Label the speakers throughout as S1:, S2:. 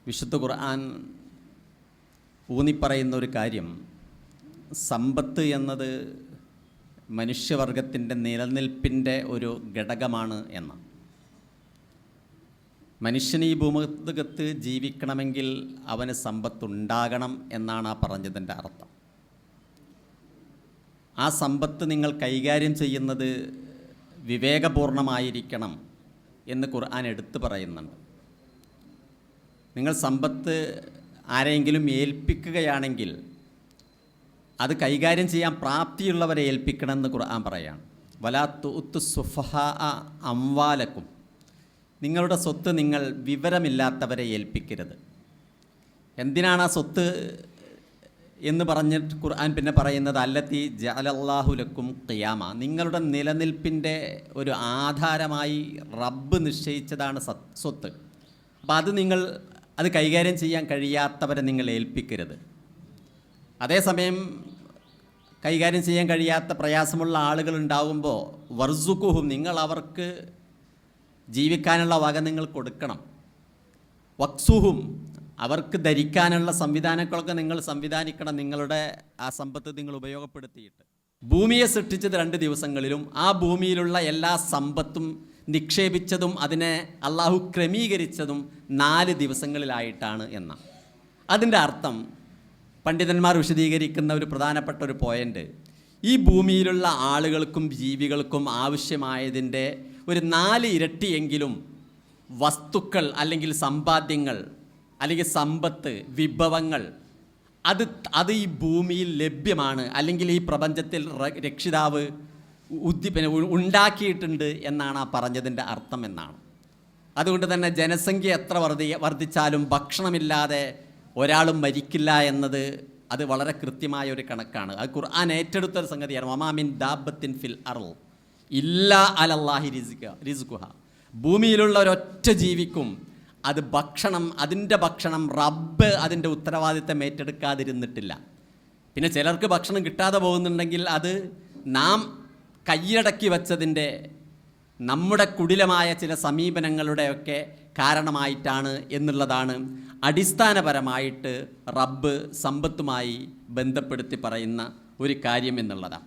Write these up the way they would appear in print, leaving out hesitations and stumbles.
S1: വിശുദ്ധ ഖുർആൻ ഊന്നിപ്പറയുന്ന ഒരു കാര്യം, സമ്പത്ത് എന്നത് മനുഷ്യവർഗത്തിൻ്റെ നിലനിൽപ്പിൻ്റെ ഒരു ഘടകമാണ് എന്ന്. മനുഷ്യന് ഈ ഭൂമുഖത്ത് ജീവിക്കണമെങ്കിൽ അവന് സമ്പത്തുണ്ടാകണം എന്നാണ് ആ പറഞ്ഞതിൻ്റെ അർത്ഥം. ആ സമ്പത്ത് നിങ്ങൾ കൈകാര്യം ചെയ്യുന്നത് വിവേകപൂർണമായിരിക്കണം എന്ന് ഖുർആൻ എടുത്തു പറയുന്നുണ്ട്. നിങ്ങൾ സമ്പത്ത് ആരെങ്കിലും ഏൽപ്പിക്കുകയാണെങ്കിൽ അത് കൈകാര്യം ചെയ്യാൻ പ്രാപ്തിയുള്ളവരെ ഏൽപ്പിക്കണമെന്ന് ഖുർആൻ പറയാണ്. വലാ തുഅ്തു സുഫഹാ അംവാലക്കും, നിങ്ങളുടെ സ്വത്ത് നിങ്ങൾ വിവരമില്ലാത്തവരെ ഏൽപ്പിക്കരുത്. എന്തിനാണ് ആ സ്വത്ത് എന്ന് പറഞ്ഞിട്ട് ഖുർആൻ പിന്നെ പറയുന്നത്, അല്ലത്തി ജഅലല്ലാഹു ലക്കും ഖിയാമ, നിങ്ങളുടെ നിലനിൽപ്പിൻ്റെ ഒരു ആധാരമായി റബ്ബ് നിശ്ചയിച്ചതാണ് സ്വത്ത്. അപ്പോൾ അത് കൈകാര്യം ചെയ്യാൻ കഴിയാത്തവരെ നിങ്ങൾ ഏൽപ്പിക്കരുത്. അതേസമയം കൈകാര്യം ചെയ്യാൻ കഴിയാത്ത പ്രയാസമുള്ള ആളുകളുണ്ടാകുമ്പോൾ വർസുക്കുഹും, നിങ്ങൾ അവർക്ക് ജീവിക്കാനുള്ള വക നിങ്ങൾ കൊടുക്കണം. വക്സുഹും, അവർക്ക് ധരിക്കാനുള്ള സംവിധാനങ്ങളൊക്കെ നിങ്ങൾ സംവിധാനിക്കണം, നിങ്ങളുടെ ആ സമ്പത്ത് നിങ്ങൾ ഉപയോഗപ്പെടുത്തിയിട്ട്. ഭൂമിയെ സൃഷ്ടിച്ചത് 2 ദിവസങ്ങളിലും ആ ഭൂമിയിലുള്ള എല്ലാ സമ്പത്തും നിക്ഷേപിച്ചതും അതിനെ അള്ളാഹു ക്രമീകരിച്ചതും 4 ദിവസങ്ങളിലായിട്ടാണ് എന്ന. അതിൻ്റെ അർത്ഥം പണ്ഡിതന്മാർ വിശദീകരിക്കുന്ന ഒരു പ്രധാനപ്പെട്ട ഒരു പോയിൻ്റ്, ഈ ഭൂമിയിലുള്ള ആളുകൾക്കും ജീവികൾക്കും ആവശ്യമായതിൻ്റെ ഒരു 4 ഇരട്ടിയെങ്കിലും വസ്തുക്കൾ അല്ലെങ്കിൽ സമ്പാദ്യങ്ങൾ അല്ലെങ്കിൽ സമ്പത്ത്, വിഭവങ്ങൾ അത് ഈ ഭൂമിയിൽ ലഭ്യമാണ്, അല്ലെങ്കിൽ ഈ പ്രപഞ്ചത്തിൽ രക്ഷിതാവ് ഉണ്ടാക്കിയിട്ടുണ്ട് എന്നാണ് ആ പറഞ്ഞതിൻ്റെ അർത്ഥം എന്നാണ്. അതുകൊണ്ട് തന്നെ ജനസംഖ്യ എത്ര വർദ്ധിച്ചാലും ഭക്ഷണമില്ലാതെ ഒരാളും മരിക്കില്ല എന്നത് അത് വളരെ കൃത്യമായ ഒരു കണക്കാണ്. അത് ഖുർആൻ ഏറ്റെടുത്തൊരു സംഗതിയാണ്. വമാമിൻ ദാബത്തിൻ ഫിൽ അർള് ഇല്ലാ അലല്ലാഹി റിസ്ഖുഹ, ഭൂമിയിലുള്ള ഒരൊറ്റ ജീവിക്കും അതിൻ്റെ ഭക്ഷണം റബ്ബ് അതിൻ്റെ ഉത്തരവാദിത്തം ഏറ്റെടുക്കാതിരുന്നിട്ടില്ല. പിന്നെ ചിലർക്ക് ഭക്ഷണം കിട്ടാതെ പോകുന്നുണ്ടെങ്കിൽ അത് നാം കയ്യടക്കി വച്ചതിൻ്റെ നമ്മുടെ കുടിലമായ ചില സമീപനങ്ങളുടെയൊക്കെ കാരണമായിട്ടാണ് എന്നുള്ളതാണ് അടിസ്ഥാനപരമായിട്ട് റബ്ബ് സമ്പത്തുമായി ബന്ധപ്പെടുത്തി പറയുന്ന ഒരു കാര്യം എന്നുള്ളതാണ്.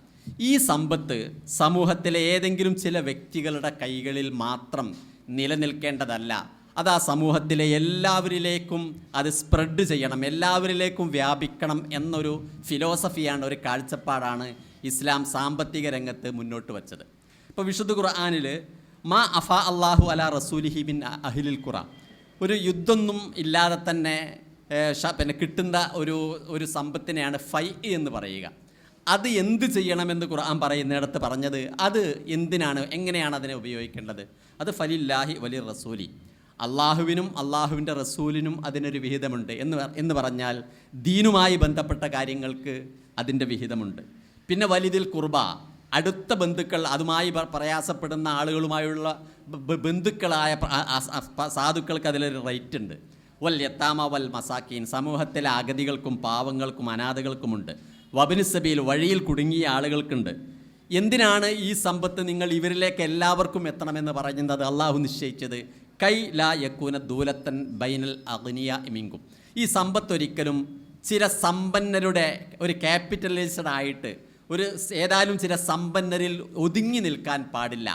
S1: ഈ സമ്പത്ത് സമൂഹത്തിലെ ഏതെങ്കിലും ചില വ്യക്തികളുടെ കൈകളിൽ മാത്രം നിലനിൽക്കേണ്ടതല്ല. അത് ആ സമൂഹത്തിലെ എല്ലാവരിലേക്കും അത് സ്പ്രെഡ് ചെയ്യണം, എല്ലാവരിലേക്കും വ്യാപിക്കണം എന്നൊരു ഫിലോസഫിയാണ്, ഒരു കാഴ്ചപ്പാടാണ് ഇസ്ലാം സാമ്പത്തിക രംഗത്ത് മുന്നോട്ട് വച്ചത്. ഇപ്പോൾ വിശുദ്ധ ഖുർആനിൽ മാ അഫാ അല്ലാഹു അലാ റസൂലിഹി മിൻ അഹ്ലിൽ ഖുറ, ഒരു യുദ്ധമൊന്നും ഇല്ലാതെ തന്നെ പിന്നെ കിട്ടുന്ന ഒരു സമ്പത്തിനെയാണ് ഫൈ എന്ന് പറയുക. അത് എന്ത് ചെയ്യണമെന്ന് ഖുർആൻ പറയുന്നിടത്ത് പറഞ്ഞത്, അത് എന്തിനാണ്, എങ്ങനെയാണ് അതിനെ ഉപയോഗിക്കേണ്ടത്, അത് ഫലില്ലാഹി വലി റസൂലി, അള്ളാഹുവിനും അള്ളാഹുവിൻ്റെ റസൂലിനും അതിനൊരു വിഹിതമുണ്ട് എന്ന് പറഞ്ഞാൽ ദീനുമായി ബന്ധപ്പെട്ട കാര്യങ്ങൾക്ക് അതിൻ്റെ വിഹിതമുണ്ട്. പിന്നെ വലിദിൽ ഖുർബ, അടുത്ത ബന്ധുക്കൾ, അതുമായി പ്രയാസപ്പെടുന്ന ആളുകളുമായുള്ള ബന്ധുക്കളായ സാധുക്കൾക്ക് അതിലൊരു റേറ്റ് ഉണ്ട്. വൽ യത്താമ വൽ മസാക്കീൻ, സമൂഹത്തിലെ അഗതികൾക്കും പാവങ്ങൾക്കും അനാഥകൾക്കുമുണ്ട്. വബ്നി സബീൽ, വഴിയിൽ കുടുങ്ങിയ ആളുകൾക്കുണ്ട്. എന്തിനാണ് ഈ സമ്പത്ത് നിങ്ങൾ ഇവരിലേക്ക് എല്ലാവർക്കും എത്തണമെന്ന് പറയുന്നത് അള്ളാഹു നിശ്ചയിച്ചത്? കൈ ലാ യക്കൂന ദൂലത്തൻ ബൈനൽ അഗ്നിയ മിൻകും, ഈ സമ്പത്ത് ഒരിക്കലും ചില സമ്പന്നരുടെ ഒരു ക്യാപിറ്റലൈസ്ഡ് ആയിട്ട് ഏതായാലും ചില സമ്പന്നരിൽ ഒതുങ്ങി നിൽക്കാൻ പാടില്ല.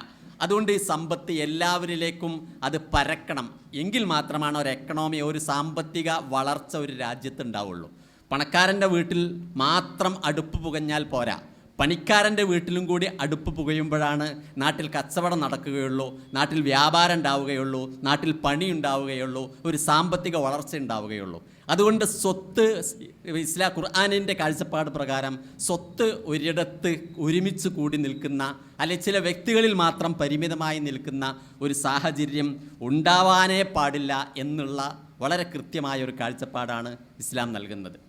S1: അതുകൊണ്ട് ഈ സമ്പത്ത് എല്ലാവരിലേക്കും അത് പരക്കണം. എങ്കിൽ മാത്രമാണ് ഒരു എക്കണോമി, ഒരു സാമ്പത്തിക വളർച്ച ഒരു രാജ്യത്തുണ്ടാവുള്ളൂ. പണക്കാരൻ്റെ വീട്ടിൽ മാത്രം അടുപ്പ് പുകഞ്ഞാൽ പോരാ, പണിക്കാരൻ്റെ വീട്ടിലും കൂടി അടുപ്പ് പുകയുമ്പോഴാണ് നാട്ടിൽ കച്ചവടം നടക്കുകയുള്ളൂ, നാട്ടിൽ വ്യാപാരം ഉണ്ടാവുകയുള്ളൂ, നാട്ടിൽ പണി ഉണ്ടാവുകയുള്ളൂ, ഒരു സാമ്പത്തിക വളർച്ച ഉണ്ടാവുകയുള്ളൂ. അതുകൊണ്ട് സ്വത്ത്, ഖുർആനിൻ്റെ കാഴ്ചപ്പാട് പ്രകാരം സ്വത്ത് ഒരിടത്ത് ഒരുമിച്ച് കൂടി നിൽക്കുന്ന, അല്ലെങ്കിൽ ചില വ്യക്തികളിൽ മാത്രം പരിമിതമായി നിൽക്കുന്ന ഒരു സാഹചര്യം ഉണ്ടാവാനേ പാടില്ല എന്നുള്ള വളരെ കൃത്യമായ ഒരു കാഴ്ചപ്പാടാണ് ഇസ്ലാം നൽകുന്നത്.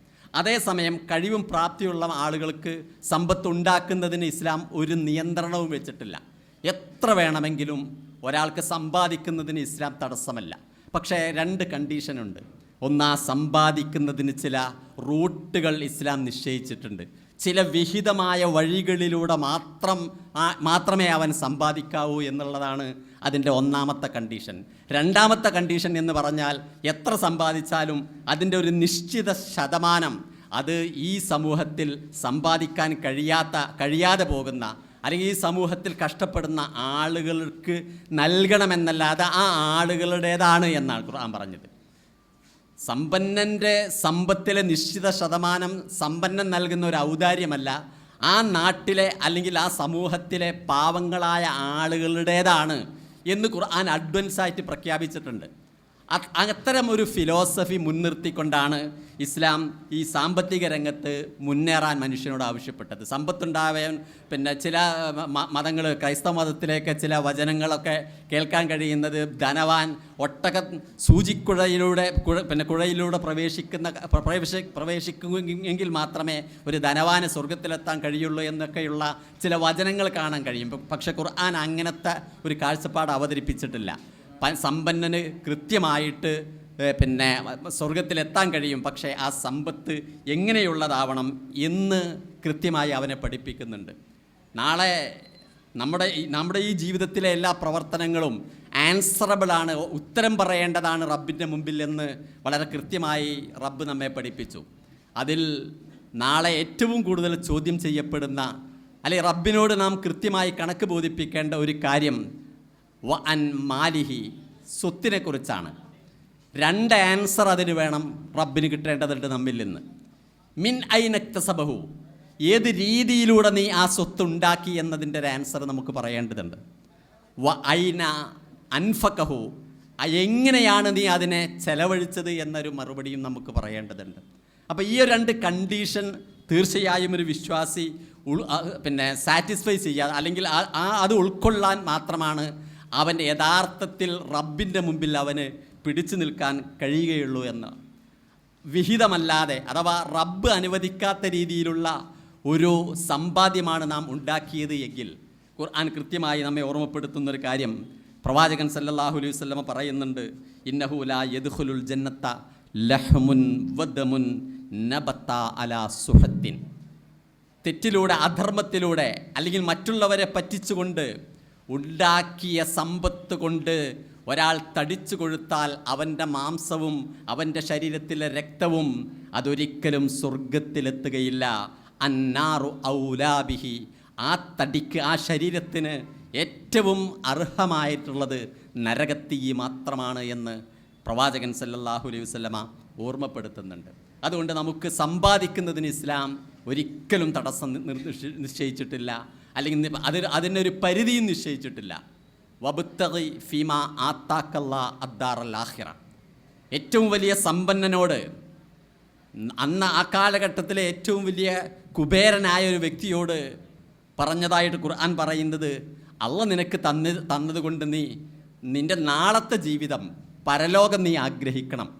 S1: അതേസമയം കഴിവും പ്രാപ്തിയുള്ള ആളുകൾക്ക് സമ്പത്ത് ഉണ്ടാക്കുന്നതിന് ഇസ്ലാം ഒരു നിയന്ത്രണവും വെച്ചിട്ടില്ല. എത്ര വേണമെങ്കിലും ഒരാൾക്ക് സമ്പാദിക്കുന്നതിന് ഇസ്ലാം തടസ്സമല്ല. പക്ഷേ 2 കണ്ടീഷനുണ്ട്. ഒന്ന്, സമ്പാദിക്കുന്നതിന് ചില റൂട്ടുകൾ ഇസ്ലാം നിശ്ചയിച്ചിട്ടുണ്ട്, ചില വിഹിതമായ വഴികളിലൂടെ മാത്രമേ അവൻ സമ്പാദിക്കാവൂ എന്നുള്ളതാണ് അതിൻ്റെ ഒന്നാമത്തെ കണ്ടീഷൻ. രണ്ടാമത്തെ കണ്ടീഷൻ എന്ന് പറഞ്ഞാൽ എത്ര സമ്പാദിച്ചാലും അതിൻ്റെ ഒരു നിശ്ചിത ശതമാനം അത് ഈ സമൂഹത്തിൽ സമ്പാദിക്കാൻ കഴിയാതെ പോകുന്ന, അല്ലെങ്കിൽ ഈ സമൂഹത്തിൽ കഷ്ടപ്പെടുന്ന ആളുകൾക്ക് നൽകണമെന്നല്ലാതെ ആ ആളുകളുടേതാണ് എന്നാണ് ഖുർആൻ പറഞ്ഞത്. സമ്പന്നൻ്റെ സമ്പത്തിലെ നിശ്ചിത ശതമാനം സമ്പന്നൻ നൽകുന്ന ഒരു ഔദാര്യമല്ല, ആ നാട്ടിലെ അല്ലെങ്കിൽ ആ സമൂഹത്തിലെ പാവങ്ങളായ ആളുകളുടേതാണ് എന്ന് ഖുർആൻ അഡ്വാൻസായിട്ട് പ്രഖ്യാപിച്ചിട്ടുണ്ട്. അത്തരം ഒരു ഫിലോസഫി മുൻനിർത്തിക്കൊണ്ടാണ് ഇസ്ലാം ഈ സാമ്പത്തിക രംഗത്ത് മുന്നേറാൻ മനുഷ്യനോട് ആവശ്യപ്പെട്ടത്. സമ്പത്തുണ്ടാവാൻ ചില മതങ്ങൾ, ക്രൈസ്തവ മതത്തിലേക്ക് ചില വചനങ്ങളൊക്കെ കേൾക്കാൻ കഴിയുന്നത് ധനവാൻ സൂചിക്കുഴയിലൂടെ കുഴയിലൂടെ പ്രവേശിക്കുമെങ്കിൽ മാത്രമേ ഒരു ധനവാന് സ്വർഗത്തിലെത്താൻ കഴിയുള്ളൂ എന്നൊക്കെയുള്ള ചില വചനങ്ങൾ കാണാൻ കഴിയും. പക്ഷേ ഖുർആൻ അങ്ങനത്തെ ഒരു കാഴ്ചപ്പാട് അവതരിപ്പിച്ചിട്ടില്ല. സമ്പന്നന് കൃത്യമായിട്ട് സ്വർഗത്തിലെത്താൻ കഴിയും, പക്ഷേ ആ സമ്പത്ത് എങ്ങനെയുള്ളതാവണം എന്ന് കൃത്യമായി അവനെ പഠിപ്പിക്കുന്നുണ്ട്. നാളെ നമ്മുടെ ഈ ജീവിതത്തിലെ എല്ലാ പ്രവർത്തനങ്ങളും ആൻസറബിളാണ്, ഉത്തരം പറയേണ്ടതാണ് റബ്ബിൻ്റെ മുമ്പിൽ എന്ന് വളരെ കൃത്യമായി റബ്ബ് നമ്മെ പഠിപ്പിച്ചു. അതിൽ നാളെ ഏറ്റവും കൂടുതൽ ചോദ്യം ചെയ്യപ്പെടുന്ന, അല്ലെങ്കിൽ റബ്ബിനോട് നാം കൃത്യമായി കണക്ക് ബോധിപ്പിക്കേണ്ട ഒരു കാര്യം അൻ മാലിഹി, സ്വത്തിനെ കുറിച്ചാണ്. രണ്ട് ആൻസർ അതിന് വേണം, റബ്ബിന് കിട്ടേണ്ടതുണ്ട് നമ്മിൽ നിന്ന്. മിൻ ഐനക്തസബഹു, ഏത് രീതിയിലൂടെ നീ ആ സ്വത്ത് ഉണ്ടാക്കി എന്നതിൻ്റെ ഒരു ആൻസർ നമുക്ക് പറയേണ്ടതുണ്ട്. വ ഐന അൻഫഖഹു, എങ്ങനെയാണ് നീ അതിനെ ചെലവഴിച്ചത് എന്നൊരു മറുപടിയും നമുക്ക് പറയേണ്ടതുണ്ട്. അപ്പോൾ ഈ രണ്ട് കണ്ടീഷൻ തീർച്ചയായും ഒരു വിശ്വാസി സാറ്റിസ്ഫൈ ചെയ്യാതെ, അല്ലെങ്കിൽ അത് ഉൾക്കൊള്ളാൻ മാത്രമാണ് അവൻ്റെ യഥാർത്ഥത്തിൽ റബ്ബിൻ്റെ മുമ്പിൽ അവന് പിടിച്ചു നിൽക്കാൻ കഴിയുകയുള്ളൂ എന്ന്. വിഹിതമല്ലാതെ, അഥവാ റബ്ബ് അനുവദിക്കാത്ത രീതിയിലുള്ള ഒരു സമ്പാദ്യമാണ് നാം ഉണ്ടാക്കിയത് എങ്കിൽ ഖുർആൻ കൃത്യമായി നമ്മെ ഓർമ്മപ്പെടുത്തുന്നൊരു കാര്യം പ്രവാചകൻ സല്ലല്ലാഹു അലൈഹി വസല്ലമ പറയുന്നുണ്ട്. ഇന്നഹു ലാ യദ്ഖുലുൽ ജന്നത്ത ലഹ്മുൻ വദമുൻ നബത്ത അലാ സുഹത്തിൻ. തെറ്റിലൂടെ, അധർമ്മത്തിലൂടെ, അല്ലെങ്കിൽ മറ്റുള്ളവരെ പറ്റിച്ചുകൊണ്ട് ഉണ്ടാക്കിയ സമ്പത്ത് കൊണ്ട് ഒരാൾ തടിച്ചു കൊഴുത്താൽ അവൻ്റെ മാംസവും അവൻ്റെ ശരീരത്തിലെ രക്തവും അതൊരിക്കലും സ്വർഗത്തിലെത്തുകയില്ല. അന്നാറു ഔലാബിഹി, ആ തടിക്ക്, ആ ശരീരത്തിന് ഏറ്റവും അർഹമായിട്ടുള്ളത് നരകത്തീ മാത്രമാണ് എന്ന് പ്രവാചകൻ സല്ലല്ലാഹു അലൈഹി വസല്ലമ ഓർമ്മപ്പെടുത്തുന്നുണ്ട്. അതുകൊണ്ട് നമുക്ക് സമ്പാദിക്കുന്നതിന് ഇസ്ലാം ഒരിക്കലും തടസ്സം നിശ്ചയിച്ചിട്ടില്ല, അല്ലെങ്കിൽ അതിനൊരു പരിധിയും നിശ്ചയിച്ചിട്ടില്ല. വബ്തഗി ഫീമാ ആതാക്കല്ലാ അദ്ദാറൽ ആഖിറ, ഏറ്റവും വലിയ സമ്പന്നനോട്, അന്ന് ആ കാലഘട്ടത്തിലെ ഏറ്റവും വലിയ കുബേരനായ ഒരു വ്യക്തിയോട് പറഞ്ഞതായിട്ട് ഖുർആൻ പറയുന്നത്, അള്ളാഹ് നിനക്ക് തന്നതുകൊണ്ട് നിൻ്റെ നാളത്തെ ജീവിതം, പരലോകം നീ ആഗ്രഹിക്കണം.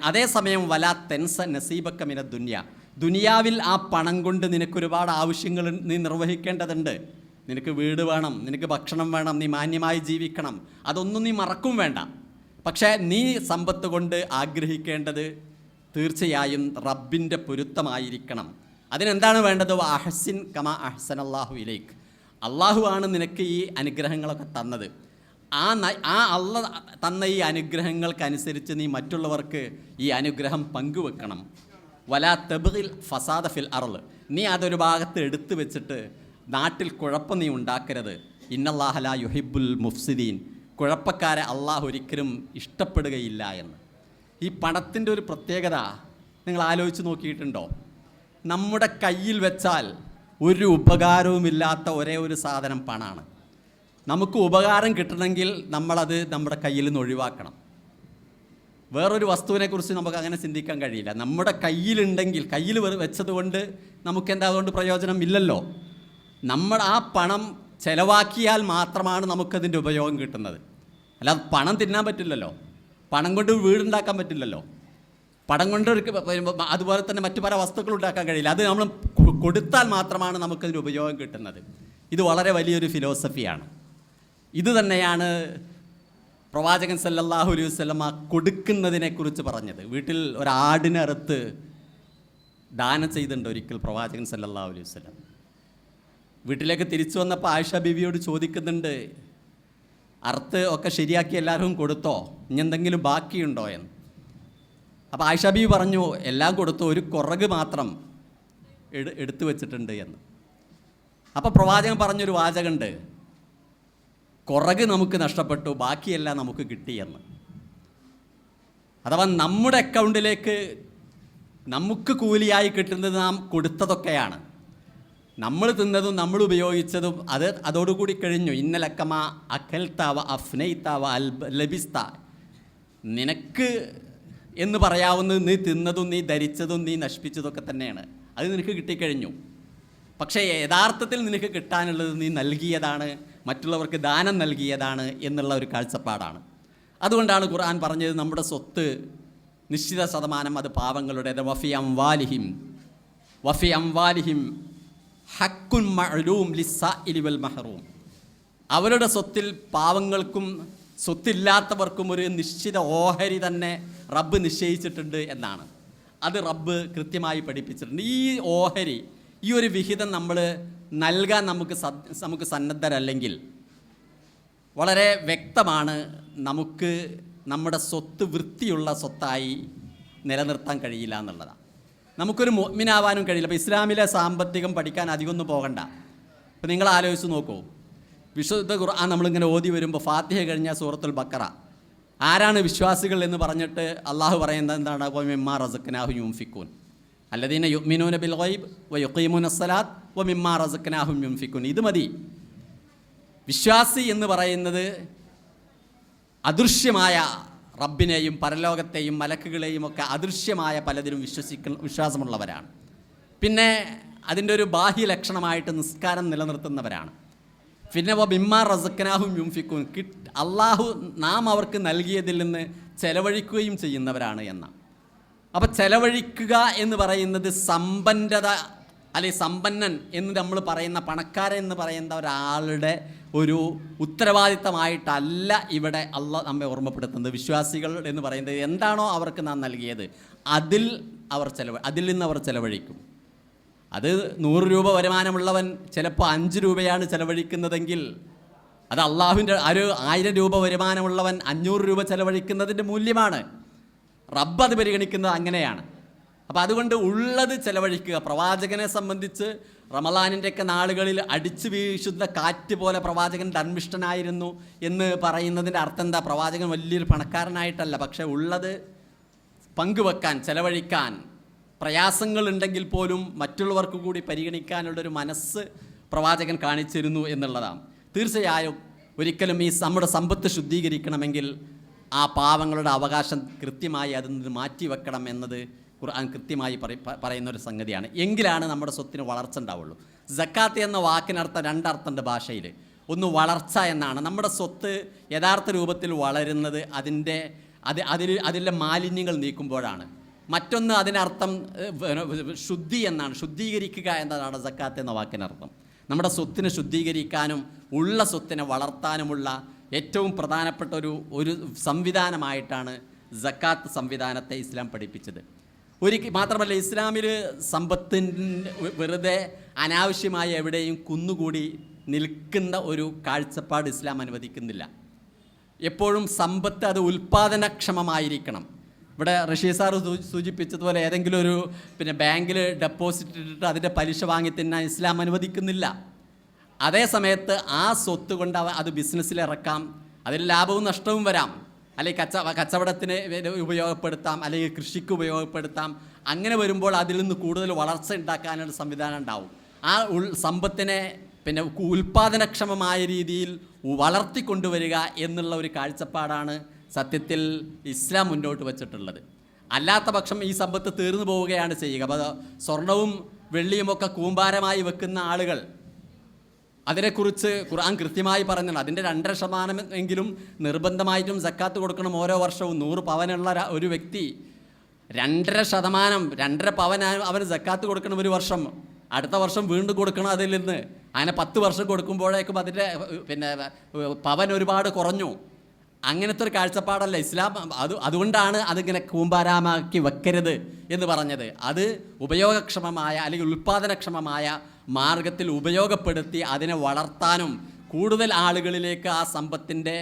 S1: അതേസമയം വലാ തെൻസ നസീബക്ക മിന ദുനിയ, ദുനിയാവിൽ ആ പണം കൊണ്ട് നിനക്കൊരുപാട് ആവശ്യങ്ങൾ നീ നിർവഹിക്കേണ്ടതുണ്ട്. നിനക്ക് വീട് വേണം, നിനക്ക് ഭക്ഷണം വേണം, നീ മാന്യമായി ജീവിക്കണം, അതൊന്നും നീ മറക്കും വേണ്ട. പക്ഷേ നീ സമ്പത്ത് കൊണ്ട് ആഗ്രഹിക്കേണ്ടത് തീർച്ചയായും റബ്ബിൻ്റെ പൊരുത്തമായിരിക്കണം. അതിനെന്താണ് വേണ്ടത്? അഹ്സിൻ കമാ അഹ്സന അല്ലാഹു ഇലൈക്, അള്ളാഹു ആണ് നിനക്ക് ഈ അനുഗ്രഹങ്ങളൊക്കെ തന്നത്. ആ അള്ളാഹ് തന്ന ഈ അനുഗ്രഹങ്ങൾക്കനുസരിച്ച് നീ മറ്റുള്ളവർക്ക് ഈ അനുഗ്രഹം പങ്കുവെക്കണം. വലാ തബ്ഗിൽ ഫസാദ ഫിൽ അർള്, നീ അതൊരു ഭാഗത്ത് എടുത്തു വെച്ചിട്ട് നാട്ടിൽ കുഴപ്പം നീ ഉണ്ടാക്കരുത്. ഇന്നല്ലാഹ ലാ യുഹിബ്ബുൽ മുഫ്സിദീൻ, കുഴപ്പക്കാരെ അള്ളാഹു ഒരിക്കലും ഇഷ്ടപ്പെടുകയില്ല എന്ന്. ഈ പണത്തിൻ്റെ ഒരു പ്രത്യേകത നിങ്ങൾ ആലോചിച്ച് നോക്കിയിട്ടുണ്ടോ? നമ്മുടെ കയ്യിൽ വെച്ചാൽ ഒരു ഉപകാരവുമില്ലാത്ത ഒരേ ഒരു സാധനം പണമാണ്. നമുക്ക് ഉപകാരം കിട്ടണമെങ്കിൽ നമ്മളത് നമ്മുടെ കയ്യിൽ നിന്ന് ഒഴിവാക്കണം. വേറൊരു വസ്തുവിനെക്കുറിച്ച് നമുക്ക് അങ്ങനെ ചിന്തിക്കാൻ കഴിയില്ല. നമ്മുടെ കയ്യിലുണ്ടെങ്കിൽ, കയ്യിൽ വെച്ചത് കൊണ്ട് നമുക്കെന്താ അതുകൊണ്ട് പ്രയോജനം ഇല്ലല്ലോ. നമ്മൾ ആ പണം ചിലവാക്കിയാൽ മാത്രമാണ് നമുക്കതിൻ്റെ ഉപയോഗം കിട്ടുന്നത്. അല്ലാതെ പണം തിന്നാൻ പറ്റില്ലല്ലോ, പണം കൊണ്ട് വീടുണ്ടാക്കാൻ പറ്റില്ലല്ലോ, പണം കൊണ്ട് അതുപോലെ തന്നെ മറ്റു പല വസ്തുക്കൾ ഉണ്ടാക്കാൻ കഴിയില്ല. അത് നമ്മൾ കൊടുത്താൽ മാത്രമാണ് നമുക്കതിൻ്റെ ഉപയോഗം കിട്ടുന്നത്. ഇത് വളരെ വലിയൊരു ഫിലോസഫിയാണ്. ഇത് തന്നെയാണ് പ്രവാചകൻ സല്ലല്ലാഹു അലൈഹി വസല്ലമ കൊടുക്കുന്നതിനെക്കുറിച്ച് പറഞ്ഞത്. വീട്ടിൽ ഒരാടിനെ അറുത്ത് ദാനം ചെയ്തിട്ടുണ്ട് ഒരിക്കൽ പ്രവാചകൻ സല്ലല്ലാഹു അലൈഹി വസല്ലം. വീട്ടിലേക്ക് തിരിച്ചു വന്നപ്പോൾ ആയിഷ ബീവിയോട് ചോദിക്കുന്നുണ്ട്, അറുത്ത് ഒക്കെ ശരിയാക്കി എല്ലാവരും കൊടുത്തോ, ഇനി എന്തെങ്കിലും ബാക്കിയുണ്ടോ എന്ന്. അപ്പോൾ ആയിഷ ബീവി പറഞ്ഞു, എല്ലാം കൊടുത്തു, ഒരു കുറക് മാത്രം എടുത്തു വെച്ചിട്ടുണ്ട് എന്ന്. അപ്പോൾ പ്രവാചകൻ പറഞ്ഞൊരു വാചകമുണ്ട്, കുറക് നമുക്ക് നഷ്ടപ്പെട്ടു, ബാക്കിയെല്ലാം നമുക്ക് കിട്ടിയെന്ന്. അഥവാ നമ്മുടെ അക്കൗണ്ടിലേക്ക് നമുക്ക് കൂലിയായി കിട്ടുന്നത് നാം കൊടുത്തതൊക്കെയാണ്. നമ്മൾ തിന്നതും നമ്മൾ ഉപയോഗിച്ചതും അതോടുകൂടി കഴിഞ്ഞു. ഇന്നലക്കമ അഖൽത്താവ അഫ്നൈത്താവ ലബിസ്ത, നിനക്ക് എന്ന് പറയാവുന്നത് നീ തിന്നതും നീ ധരിച്ചതും നീ നശിപ്പിച്ചതൊക്കെ തന്നെയാണ്. അത് നിനക്ക് കിട്ടിക്കഴിഞ്ഞു. പക്ഷേ യഥാർത്ഥത്തിൽ നിനക്ക് കിട്ടാനുള്ളത് നീ നൽകിയതാണ്, മറ്റുള്ളവർക്ക് ദാനം നൽകിയതാണ് എന്നുള്ള ഒരു കാഴ്ചപ്പാടാണ്. അതുകൊണ്ടാണ് ഖുർആൻ പറഞ്ഞത് നമ്മുടെ സ്വത്ത് നിശ്ചിത ശതമാനം അത് പാവങ്ങളുടെ വഫി അംവാലിഹിം ഹക്കുൻ മഅലൂം ലിസ്സാഇലി വൽ മഹ്റൂം. അവരുടെ സ്വത്തിൽ പാവങ്ങൾക്കും സ്വത്തില്ലാത്തവർക്കും ഒരു നിശ്ചിത ഓഹരി തന്നെ റബ്ബ് നിശ്ചയിച്ചിട്ടുണ്ട് എന്നാണ്. അത് റബ്ബ് കൃത്യമായി പഠിപ്പിച്ചിട്ടുണ്ട്. ഈ ഓഹരി, ഈ ഒരു വിഹിതം നമ്മൾ നൽകാൻ നമുക്ക് സന്നദ്ധരല്ലെങ്കിൽ വളരെ വ്യക്തമാണ് നമുക്ക് നമ്മുടെ സ്വത്ത് വൃത്തിയുള്ള സ്വത്തായി നിലനിർത്താൻ കഴിയില്ല എന്നുള്ളതാണ്. നമുക്കൊരു മുഅ്മിനാവാനും കഴിയില്ല. അപ്പോൾ ഇസ്ലാമിലെ സാമ്പത്തികം പഠിക്കാൻ അധികമൊന്നും പോകണ്ട. അപ്പോൾ നിങ്ങൾ ആലോചിച്ച് നോക്കൂ, വിശുദ്ധ ഖുർആൻ നമ്മളിങ്ങനെ ഓതി വരുമ്പോൾ ഫാത്തിഹ കഴിഞ്ഞ സൂറത്തുൽ ബക്കറ, ആരാണ് വിശ്വാസികൾ എന്ന് പറഞ്ഞിട്ട് അള്ളാഹു പറയുന്നത് എന്താണ്? വമിമ്മാ റസഖ്നാഹും യുൻഫിഖൂൻ അല്ലദീന യുഅ്മിനൂന ബിൽ ഗൈബ് വയുഖീമൂന അസ്സലാത്ത് വമിമ്മാ റസഖ്നാഹും യുൻഫിഖൂൻ. ഇത് മതി. വിശ്വാസി എന്ന് പറയുന്നത് അദൃശ്യമായ റബ്ബിനെയും പരലോകത്തെയും മലക്കുകളെയും ഒക്കെ അദൃശ്യമായ പലതിലും വിശ്വാസമുള്ളവരാണ്. പിന്നെ അതിൻ്റെ ഒരു ബാഹ്യ ലക്ഷണമായിട്ട് നിസ്കാരം നിലനിർത്തുന്നവരാണ്. പിന്നെ ബിമ്മാ റസഖ്നാഹും യുൻഫിഖൂൻ, അള്ളാഹു നാം അവർക്ക് നൽകിയതിൽ നിന്ന് ചെലവഴിക്കുകയും ചെയ്യുന്നവരാണ് എന്ന. അപ്പോൾ ചെലവഴിക്കുക എന്ന് പറയുന്നത് സമ്പന്നത അല്ലെങ്കിൽ സമ്പന്നൻ എന്ന് നമ്മൾ പറയുന്ന പണക്കാരൻ എന്ന് പറയുന്ന ഒരാളുടെ ഒരു ഉത്തരവാദിത്തമായിട്ടല്ല ഇവിടെ അള്ളാഹ് നമ്മെ ഓർമ്മപ്പെടുത്തുന്നത്. വിശ്വാസികൾ എന്ന് പറയുന്നത് എന്താണോ അവർക്ക് നാം നൽകിയത് അതിൽ നിന്ന് അവർ ചെലവഴിക്കും. അത് 100 രൂപ വരുമാനമുള്ളവൻ ചിലപ്പോൾ 5 രൂപയാണ് ചെലവഴിക്കുന്നതെങ്കിൽ അത് അള്ളാഹുവിൻ്റെ ഒരു 1000 രൂപ വരുമാനമുള്ളവൻ 500 രൂപ ചെലവഴിക്കുന്നതിൻ്റെ മൂല്യമാണ്. റബ്ബ് അത് പരിഗണിക്കുന്നത് അങ്ങനെയാണ്. അപ്പോൾ അതുകൊണ്ട് ഉള്ളത് ചെലവഴിക്കുക. പ്രവാചകനെ സംബന്ധിച്ച് റമളാനിൻ്റെയൊക്കെ നാളുകളിൽ അടിച്ചു വീശുന്ന കാറ്റ് പോലെ പ്രവാചകൻ ധർമ്മിഷ്ഠനായിരുന്നു എന്ന് പറയുന്നതിൻ്റെ അർത്ഥം എന്താ? പ്രവാചകൻ വലിയൊരു പണക്കാരനായിട്ടല്ല, പക്ഷേ ഉള്ളത് പങ്കുവെക്കാൻ, ചെലവഴിക്കാൻ, പ്രയാസങ്ങളുണ്ടെങ്കിൽ പോലും മറ്റുള്ളവർക്ക് കൂടി പരിഗണിക്കാനുള്ളൊരു മനസ്സ് പ്രവാചകൻ കാണിച്ചിരുന്നു എന്നുള്ളതാണ്. തീർച്ചയായും ഒരിക്കലും ഈ നമ്മുടെ സമ്പത്ത് ശുദ്ധീകരിക്കണമെങ്കിൽ ആ പാവങ്ങളുടെ അവകാശം കൃത്യമായി അതിൽ നിന്ന് മാറ്റിവെക്കണം എന്നത് ഖുർആൻ കൃത്യമായി പറയുന്നൊരു സംഗതിയാണ്. എങ്കിലാണ് നമ്മുടെ സ്വത്തിന് വളർച്ച ഉണ്ടാവുള്ളൂ. സക്കാത്ത് എന്ന വാക്കിനർത്ഥം 2 അർത്ഥമുണ്ട് ഭാഷയിൽ. ഒന്ന് വളർച്ച എന്നാണ്. നമ്മുടെ സ്വത്ത് യഥാർത്ഥ രൂപത്തിൽ വളരുന്നത് അതിലെ മാലിന്യങ്ങൾ നീക്കുമ്പോഴാണ്. മറ്റൊന്ന് അതിനർത്ഥം ശുദ്ധി എന്നാണ്, ശുദ്ധീകരിക്കുക എന്നതാണ് സക്കാത്ത് എന്ന വാക്കിനർത്ഥം. നമ്മുടെ സ്വത്തിനെ ശുദ്ധീകരിക്കാനും ഉള്ള സ്വത്തിനെ വളർത്താനുമുള്ള ഏറ്റവും പ്രധാനപ്പെട്ട ഒരു സംവിധാനമായിട്ടാണ് സക്കാത്ത് സംവിധാനത്തെ ഇസ്ലാം പഠിപ്പിച്ചത്. മാത്രമല്ല ഇസ്ലാമിൽ സമ്പത്തിൻ്റെ വെറുതെ അനാവശ്യമായി എവിടെയും കുന്നുകൂടി നിൽക്കുന്ന ഒരു കാഴ്ചപ്പാട് ഇസ്ലാം അനുവദിക്കുന്നില്ല. എപ്പോഴും സമ്പത്ത് അത് ഉൽപ്പാദനക്ഷമമായിരിക്കണം. ഇവിടെ റഷീദ് സാറ് സൂചിപ്പിച്ചതുപോലെ ഏതെങ്കിലും ഒരു ബാങ്കിൽ ഡെപ്പോസിറ്റ് ഇട്ടിട്ട് അതിൻ്റെ പലിശ വാങ്ങി തിന്നാൻ ഇസ്ലാം അനുവദിക്കുന്നില്ല. അതേ സമയത്ത് ആ സ്വത്ത് കൊണ്ട് അത് ബിസിനസ്സിലിറക്കാം, അതിൽ ലാഭവും നഷ്ടവും വരാം, അല്ലെങ്കിൽ കച്ചവടത്തിന് ഉപയോഗപ്പെടുത്താം, അല്ലെങ്കിൽ കൃഷിക്ക് ഉപയോഗപ്പെടുത്താം. അങ്ങനെ വരുമ്പോൾ അതിൽ നിന്ന് കൂടുതൽ വളർച്ച ഉണ്ടാക്കാനുള്ള സംവിധാനം ഉണ്ടാവും. ആ സമ്പത്തിനെ ഉൽപ്പാദനക്ഷമമായ രീതിയിൽ വളർത്തിക്കൊണ്ടുവരിക എന്നുള്ള ഒരു കാഴ്ചപ്പാടാണ് സത്യത്തിൽ ഇസ്ലാം മുന്നോട്ട് വച്ചിട്ടുള്ളത്. അല്ലാത്ത പക്ഷം ഈ സമ്പത്ത് തീർന്നു പോവുകയാണ് ചെയ്യുക. അപ്പോൾ സ്വർണവും വെള്ളിയുമൊക്കെ കൂമ്പാരമായി വെക്കുന്ന ആളുകൾ, അതിനെക്കുറിച്ച് ഖുർആൻ കൃത്യമായി പറഞ്ഞിട്ടുണ്ട്. അതിൻ്റെ 2.5% എങ്കിലും നിർബന്ധമായിട്ടും സക്കാത്ത് കൊടുക്കണം ഓരോ വർഷവും. 100 പവനുള്ള ഒരു വ്യക്തി 2.5 പവൻ അവന് സക്കാത്ത് കൊടുക്കണം ഒരു വർഷം. അടുത്ത വർഷം വീണ്ടും കൊടുക്കണം അതിൽ നിന്ന്. അങ്ങനെ 10 വർഷം കൊടുക്കുമ്പോഴേക്കും അതിൻ്റെ പവൻ ഒരുപാട് കുറഞ്ഞു. അങ്ങനത്തെ ഒരു കാഴ്ചപ്പാടല്ല ഇസ്ലാം. അതുകൊണ്ടാണ് അതിങ്ങനെ കൂമ്പാരാമാക്കി വെക്കരുത് എന്ന് പറഞ്ഞത്. അത് ഉപയോഗക്ഷമമായ അല്ലെങ്കിൽ ഉൽപ്പാദനക്ഷമമായ മാർഗത്തിൽ ഉപയോഗപ്പെടുത്തി അതിനെ വളർത്താനും കൂടുതൽ ആളുകളിലേക്ക് ആ സമ്പത്തിൻ്റെ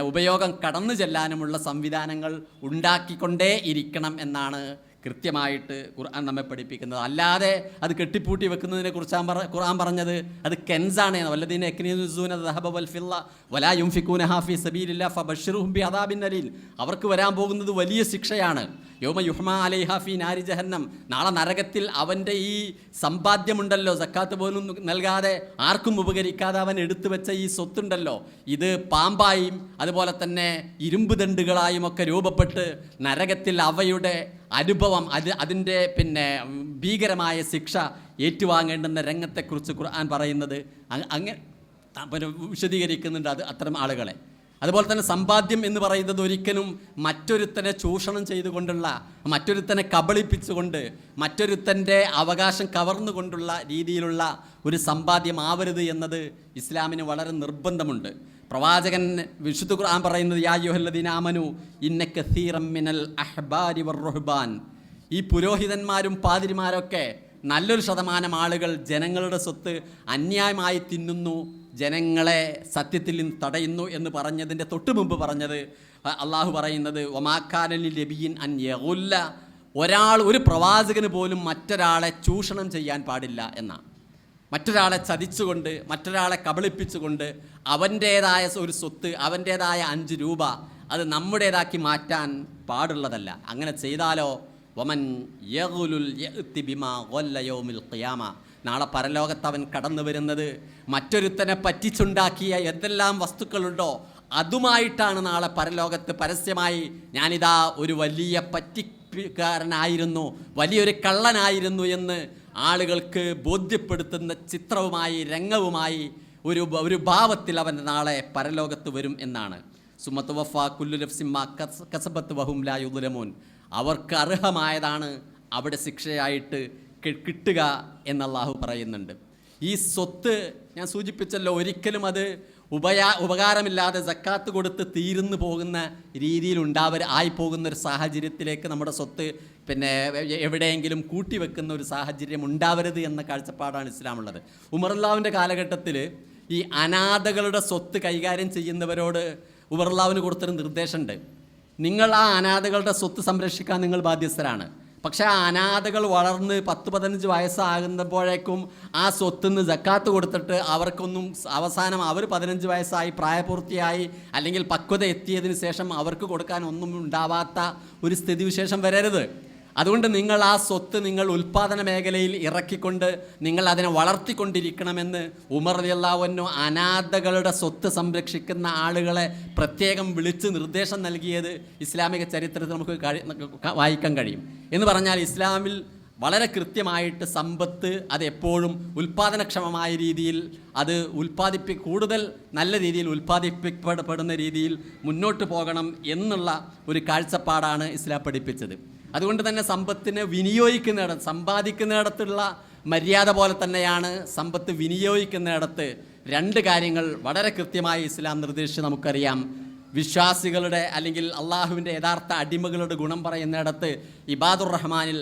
S1: ഉപയോഗം കടന്നു ചെല്ലാനുമുള്ള സംവിധാനങ്ങൾ ഉണ്ടാക്കിക്കൊണ്ടേ ഇരിക്കണം എന്നാണ് കൃത്യമായിട്ട് ഖുർആൻ നമ്മെ പഠിപ്പിക്കുന്നത്. അല്ലാതെ അത് കെട്ടിപ്പൂട്ടി വെക്കുന്നതിനെ കുറിച്ച് ഖുർആൻ പറഞ്ഞത് അത് കെൻസാണ്. വല്ലദീന യക്നീസൂന ദഹബ വൽ ഫില്ല വലാ യുൻഫിഖൂനഹാ ഫീ സബീലില്ലാഹി ഫബശ്ശിർഹും ബിഅദാബിൻ അലീം. അവർക്ക് വരാൻ പോകുന്നത് വലിയ ശിക്ഷയാണ്. യൗമ യുഹ്മാ അലൈഹാ ഫീ നാരി ജഹന്നം. നാളെ നരകത്തിൽ അവൻ്റെ ഈ സമ്പാദ്യമുണ്ടല്ലോ, സക്കാത്ത് പോലും നൽകാതെ ആർക്കും ഉപകരിക്കാതെ അവൻ എടുത്തു വെച്ച ഈ സ്വത്തുണ്ടല്ലോ, ഇത് പാമ്പായും അതുപോലെ തന്നെ ഇരുമ്പ് ദണ്ടുകളായും ഒക്കെ രൂപപ്പെട്ട് നരകത്തിൽ അവയുടെ അനുഭവം അതിൻ്റെ ഭീകരമായ ശിക്ഷ ഏറ്റുവാങ്ങേണ്ടുന്ന രംഗത്തെക്കുറിച്ച് ഖുർആൻ പറയുന്നത് അങ്ങനെ വിശദീകരിക്കുന്നുണ്ട് അത്തരം ആളുകളെ. അതുപോലെ തന്നെ സമ്പാദ്യം എന്ന് പറയുന്നത് ഒരിക്കലും മറ്റൊരുത്തനെ ചൂഷണം ചെയ്തുകൊണ്ടുള്ള, മറ്റൊരുത്തനെ കബളിപ്പിച്ചുകൊണ്ട്, മറ്റൊരുത്തൻ്റെ അവകാശം കവർന്നുകൊണ്ടുള്ള രീതിയിലുള്ള ഒരു സമ്പാദ്യമാവരുത് എന്നത് ഇസ്ലാമിന് വളരെ നിർബന്ധമുണ്ട്. പ്രവാചകൻ വിശുദ്ധ ഖുർആൻ പറയുന്നത് യാ അയ്യുഹല്ലദീന ആമനു ഇന്ന കസീറൻ മിനൽ അഹ്ബാരി വർ-റുഹ്ബാൻ. ഈ പുരോഹിതന്മാരും പാതിരിമാരൊക്കെ നല്ലൊരു ശതമാനം ആളുകൾ ജനങ്ങളുടെ സ്വത്ത് അന്യായമായി തിന്നുന്നു, ജനങ്ങളെ സത്യത്തിൽ നിന്ന് തടയുന്നു എന്ന് പറഞ്ഞതിൻ്റെ തൊട്ട് മുമ്പ് പറഞ്ഞത് അള്ളാഹു പറയുന്നത് വമാക്കാനലി ലബിയിൻ അൻ യഗുല്ല. ഒരു പ്രവാചകന് പോലും മറ്റൊരാളെ ചൂഷണം ചെയ്യാൻ പാടില്ല എന്നാണ്. മറ്റൊരാളെ ചതിച്ചുകൊണ്ട്, മറ്റൊരാളെ കബളിപ്പിച്ചുകൊണ്ട് അവൻ്റേതായ ഒരു സ്വത്ത്, അവൻ്റേതായ 5 രൂപ അത് നമ്മുടേതാക്കി മാറ്റാൻ പാടുള്ളതല്ല. അങ്ങനെ ചെയ്താലോ വമൻ യഗ്ലുൽ യഅതി ബിമാ ഗല്ല യൗമിൽ ഖിയാമ. നാളെ പരലോകത്ത് അവൻ കടന്നു വരുന്നത് മറ്റൊരുത്തനെ പറ്റിച്ചുണ്ടാക്കിയ എന്തെല്ലാം വസ്തുക്കളുണ്ടോ അതുമായിട്ടാണ്. നാളെ പരലോകത്ത് പരസ്യമായി ഞാനിതാ ഒരു വലിയ പറ്റിക്കാരനായിരുന്നു, വലിയൊരു കള്ളനായിരുന്നു എന്ന് ആളുകൾക്ക് ബോധ്യപ്പെടുത്തുന്ന ചിത്രവുമായി, രംഗവുമായി, ഒരു ഭാവത്തിൽ അവൻ നാളെ പരലോകത്ത് വരും എന്നാണ്. സുമത്ത് വഫ കുല്ലു നഫ്സിൻ മാ കസബത്ത് വഹും ലാ യുദ്ലമൂൻ. അവർക്ക് അർഹമായതാണ് അവിടെ ശിക്ഷയായിട്ട് കിട്ടുക എന്ന് അല്ലാഹു പറയുന്നുണ്ട്. ഈ സ്വത്ത് ഞാൻ സൂചിപ്പിച്ചല്ലോ, ഒരിക്കലും അത് ഉപകാരമില്ലാതെ സക്കാത്ത് കൊടുത്ത് തീർന്നു പോകുന്ന രീതിയിൽ ആയിപ്പോകുന്ന ഒരു സാഹചര്യത്തിലേക്ക് നമ്മുടെ സ്വത്ത് എവിടെയെങ്കിലും കൂട്ടിവെക്കുന്ന ഒരു സാഹചര്യം ഉണ്ടാവരുത് എന്ന കാഴ്ചപ്പാടാണ് ഇസ്ലാമുള്ളത്. ഉമറുല്ലാവിൻ്റെ കാലഘട്ടത്തിൽ ഈ അനാഥകളുടെ സ്വത്ത് കൈകാര്യം ചെയ്യുന്നവരോട് ഉമറുല്ലാവിന് കൊടുത്തൊരു നിർദ്ദേശമുണ്ട്. നിങ്ങൾ ആ അനാഥകളുടെ സ്വത്ത് സംരക്ഷിക്കാൻ നിങ്ങൾ ബാധ്യസ്ഥരാണ്. പക്ഷേ ആ അനാഥകൾ വളർന്ന് 10-15 വയസ്സാകുമ്പോഴേക്കും ആ സ്വത്തുനിന്ന് സക്കാത്ത് കൊടുത്തിട്ട് അവർക്കൊന്നും അവസാനം അവർ 15 വയസ്സായി പ്രായപൂർത്തിയായി അല്ലെങ്കിൽ പക്വത എത്തിയതിന് ശേഷം അവർക്ക് കൊടുക്കാൻ ഒന്നും ഉണ്ടാവാത്ത ഒരു സ്ഥിതിവിശേഷം വരരുത്. അതുകൊണ്ട് നിങ്ങൾ ആ സ്വത്ത് നിങ്ങൾ ഉൽപ്പാദന മേഖലയിൽ ഇറക്കിക്കൊണ്ട് നിങ്ങൾ അതിനെ വളർത്തിക്കൊണ്ടിരിക്കണമെന്ന് ഉമർ റളിയല്ലാഹു അൻഹു അനാഥകളുടെ സ്വത്ത് സംരക്ഷിക്കുന്ന ആളുകളെ പ്രത്യേകം വിളിച്ച് നിർദ്ദേശം നൽകിയത് ഇസ്ലാമിക ചരിത്രത്തിൽ നമുക്ക് വായിക്കാൻ കഴിയും. എന്ന് പറഞ്ഞാൽ ഇസ്ലാമിൽ വളരെ കൃത്യമായിട്ട് സമ്പത്ത് അത് എപ്പോഴും ഉൽപ്പാദനക്ഷമമായ രീതിയിൽ അത് കൂടുതൽ നല്ല രീതിയിൽ ഉൽപ്പാദിപ്പിക്കപ്പെടുന്ന രീതിയിൽ മുന്നോട്ട് പോകണം എന്നുള്ള ഒരു കാഴ്ചപ്പാടാണ് ഇസ്ലാം പഠിപ്പിച്ചത്. അതുകൊണ്ട് തന്നെ സമ്പത്തിനെ സമ്പാദിക്കുന്നിടത്തുള്ള മര്യാദ പോലെ തന്നെയാണ് സമ്പത്ത് വിനിയോഗിക്കുന്നിടത്ത് 2 കാര്യങ്ങൾ വളരെ കൃത്യമായി ഇസ്ലാം നിർദ്ദേശിച്ച് നമുക്കറിയാം. വിശ്വാസികളുടെ അല്ലെങ്കിൽ അള്ളാഹുവിൻ്റെ യഥാർത്ഥ അടിമകളുടെ ഗുണം പറയുന്നിടത്ത് ഇബാദുർ റഹ്മാനിൽ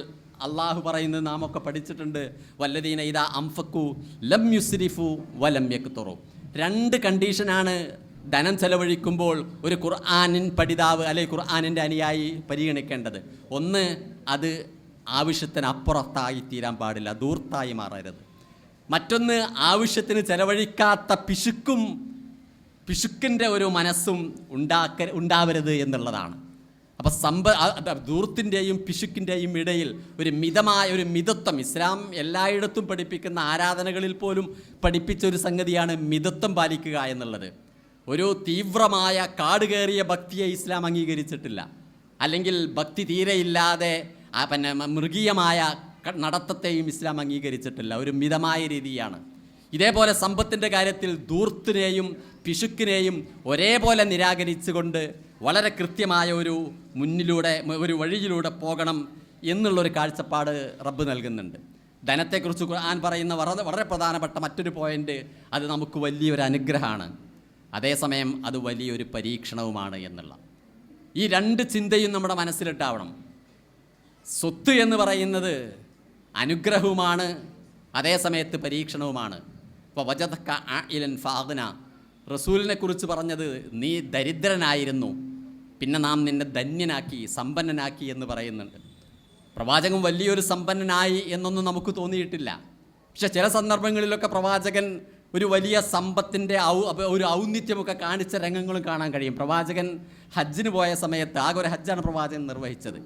S1: അള്ളാഹു പറയുന്നത് നാം ഒക്കെ പഠിച്ചിട്ടുണ്ട്. വല്ലദീന ഇദാ അംഫഖു ലം യുസ്രിഫു വലം യക്തുറു. 2 കണ്ടീഷനാണ് ധനം ചെലവഴിക്കുമ്പോൾ ഒരു ഖുർആനിൻ പഠിതാവ് അല്ലെങ്കിൽ ഖുർആനിൻ്റെ അനുയായി പരിഗണിക്കേണ്ടത്. ഒന്ന്, അത് ആവശ്യത്തിനപ്പുറത്തായി തീരാൻ പാടില്ല, ധൂർത്തായി മാറരുത്. മറ്റൊന്ന്, ആവശ്യത്തിന് ചെലവഴിക്കാത്ത പിശുക്കിൻ്റെ ഒരു മനസ്സും ഉണ്ടാവരുത് എന്നുള്ളതാണ്. അപ്പോൾ ധൂർത്തിൻ്റെയും പിശുക്കിൻ്റെയും ഇടയിൽ ഒരു മിതത്വം ഇസ്ലാം എല്ലായിടത്തും പഠിപ്പിക്കുന്ന ആരാധനകളിൽ പോലും പഠിപ്പിച്ചൊരു സംഗതിയാണ് മിതത്വം പാലിക്കുക എന്നുള്ളത്. ഒരു തീവ്രമായ കാടുകയറിയ ഭക്തിയെ ഇസ്ലാം അംഗീകരിച്ചിട്ടില്ല. അല്ലെങ്കിൽ ഭക്തി തീരെയില്ലാതെ മൃഗീയമായ നടത്തത്തെയും ഇസ്ലാം അംഗീകരിച്ചിട്ടില്ല. ഒരു മിതമായ രീതിയാണ്. ഇതേപോലെ സമ്പത്തിൻ്റെ കാര്യത്തിൽ ധൂർത്തിനെയും പിശുക്കിനെയും ഒരേപോലെ നിരാകരിച്ചുകൊണ്ട് വളരെ കൃത്യമായ ഒരു വഴിയിലൂടെ പോകണം എന്നുള്ളൊരു കാഴ്ചപ്പാട് റബ്ബ് നൽകുന്നുണ്ട്. ധനത്തെക്കുറിച്ച് ഖുർആൻ പറയുന്ന വളരെ പ്രധാനപ്പെട്ട മറ്റൊരു പോയിൻ്റ്, അത് നമുക്ക് വലിയൊരു അനുഗ്രഹമാണ്. അതേസമയം അത് വലിയൊരു പരീക്ഷണവുമാണ് എന്നുള്ള ഈ രണ്ട് ചിന്തയും നമ്മുടെ മനസ്സിലിട്ടാവണം. സ്വത്ത് എന്ന് പറയുന്നത് അനുഗ്രഹവുമാണ്, അതേസമയത്ത് പരീക്ഷണവുമാണ്. ഇപ്പോൾ വജദക ആഇലൻ ഫഅഗ്ന, റസൂലിനെ കുറിച്ച് പറഞ്ഞത് നീ ദരിദ്രനായിരുന്നു, പിന്നെ നാം നിന്നെ ധന്യനാക്കി, സമ്പന്നനാക്കി എന്ന് പറയുന്നുണ്ട്. പ്രവാചകൻ വലിയൊരു സമ്പന്നനായി എന്നൊന്നും നമുക്ക് തോന്നിയിട്ടില്ല. പക്ഷെ ചില സന്ദർഭങ്ങളിലൊക്കെ പ്രവാചകൻ ഒരു വലിയ സമ്പത്തിൻ്റെ ഒരു ഔന്നിത്യമൊക്കെ കാണിച്ച രംഗങ്ങളും കാണാൻ കഴിയും. പ്രവാചകൻ ഹജ്ജിന് പോയ സമയത്ത്, ആകെ ഒരു ഹജ്ജാണ് പ്രവാചകൻ നിർവഹിച്ചത്,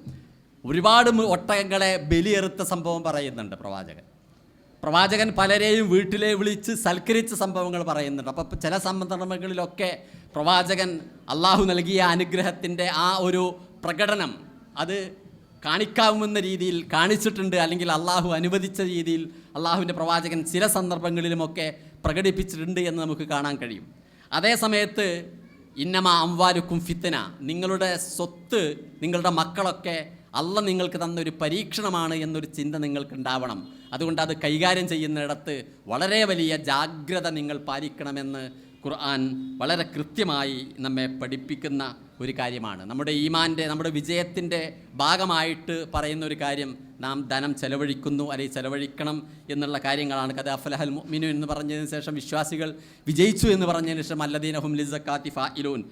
S1: ഒരുപാട് ഒട്ടകങ്ങളെ ബലിയെറുത്ത സംഭവം പറയുന്നുണ്ട് പ്രവാചകൻ പലരെയും വീട്ടിലെ വിളിച്ച് സൽക്കരിച്ച സംഭവങ്ങൾ പറയുന്നുണ്ട്. അപ്പോൾ ചില സന്ദർഭങ്ങളിലൊക്കെ പ്രവാചകൻ അള്ളാഹു നൽകിയ അനുഗ്രഹത്തിൻ്റെ ആ ഒരു പ്രകടനം അത് കാണിക്കാവുന്ന രീതിയിൽ കാണിച്ചിട്ടുണ്ട്, അല്ലെങ്കിൽ അള്ളാഹു അനുവദിച്ച രീതിയിൽ അള്ളാഹുവിൻ്റെ പ്രവാചകൻ ചില സന്ദർഭങ്ങളിലുമൊക്കെ പ്രകടിപ്പിച്ചിട്ടുണ്ട് എന്ന് നമുക്ക് കാണാൻ കഴിയും. അതേ സമയത്ത് ഇന്നമാ അംവാലുക്കും ഫിത്ന, നിങ്ങളുടെ സ്വത്ത്, നിങ്ങളുടെ മക്കളൊക്കെ അള്ള നിങ്ങൾക്ക് തന്നൊരു പരീക്ഷണമാണ് എന്നൊരു ചിന്ത നിങ്ങൾക്കുണ്ടാവണം. അതുകൊണ്ട് അത് കൈകാര്യം ചെയ്യുന്നിടത്ത് വളരെ വലിയ ജാഗ്രത നിങ്ങൾ പാലിക്കണമെന്ന് ഖുർആൻ വളരെ കൃത്യമായി നമ്മെ പഠിപ്പിക്കുന്ന ഒരു കാര്യമാണ്. നമ്മുടെ ഈമാൻ്റെ, നമ്മുടെ വിജയത്തിൻ്റെ ഭാഗമായിട്ട് പറയുന്ന ഒരു കാര്യം, നാം ധനം ചെലവഴിക്കുന്നു അല്ലെങ്കിൽ ചെലവഴിക്കണം എന്നുള്ള കാര്യങ്ങളാണ്. ഖദ് അഫ്ലഹൽ മുഅ്മിനൂൻ എന്ന് പറഞ്ഞതിന് ശേഷം വിശ്വാസികൾ വിജയിച്ചു എന്ന് പറഞ്ഞതിന് ശേഷം അല്ലദീന ഹും ലിസ്സക്കാത്തി ഫാഇലൂൻ,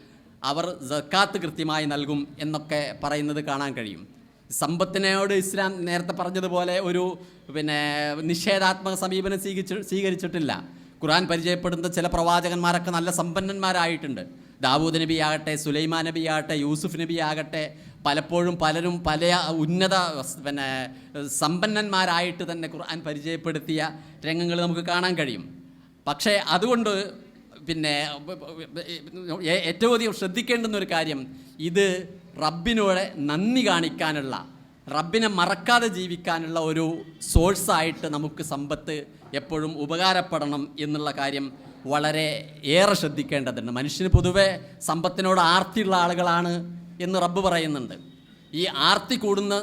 S1: അവർ സക്കാത്ത് കൃത്യമായി നൽകും എന്നൊക്കെ പറയുന്നത് കാണാൻ കഴിയും. സമ്പത്തിനോട് ഇസ്ലാം നേരത്തെ പറഞ്ഞതുപോലെ ഒരു നിഷേധാത്മക സമീപനം സ്വീകരിച്ചിട്ടില്ല. ഖുർആൻ പരിചയപ്പെടുന്ന ചില പ്രവാചകന്മാരൊക്കെ നല്ല സമ്പന്നന്മാരായിട്ടുണ്ട്. ദാവൂദ് നബി ആകട്ടെ, സുലൈമാൻ നബി ആകട്ടെ, യൂസുഫ് നബി ആകട്ടെ, പലപ്പോഴും പലരും പല ഉന്നത സമ്പന്നന്മാരായിട്ട് തന്നെ ഖുർആൻ പരിചയപ്പെടുത്തിയ രംഗങ്ങൾ നമുക്ക് കാണാൻ കഴിയും. പക്ഷേ അതുകൊണ്ട് ഏറ്റവും അധികം ശ്രദ്ധിക്കേണ്ടുന്ന ഒരു കാര്യം, ഇത് റബ്ബിനോട് നന്ദി കാണിക്കാനുള്ള, റബ്ബിനെ മറക്കാതെ ജീവിക്കാനുള്ള ഒരു സോഴ്സായിട്ട് നമുക്ക് സമ്പത്ത് എപ്പോഴും ഉപകാരപ്പെടണം എന്നുള്ള കാര്യം വളരെ ഏറെ ശ്രദ്ധിക്കേണ്ടതുണ്ട്. മനുഷ്യന് പൊതുവെ സമ്പത്തിനോട് ആർത്തിയുള്ള ആളുകളാണ് എന്ന് റബ്ബ് പറയുന്നുണ്ട്. ഈ ആർത്തി കൂടുന്ന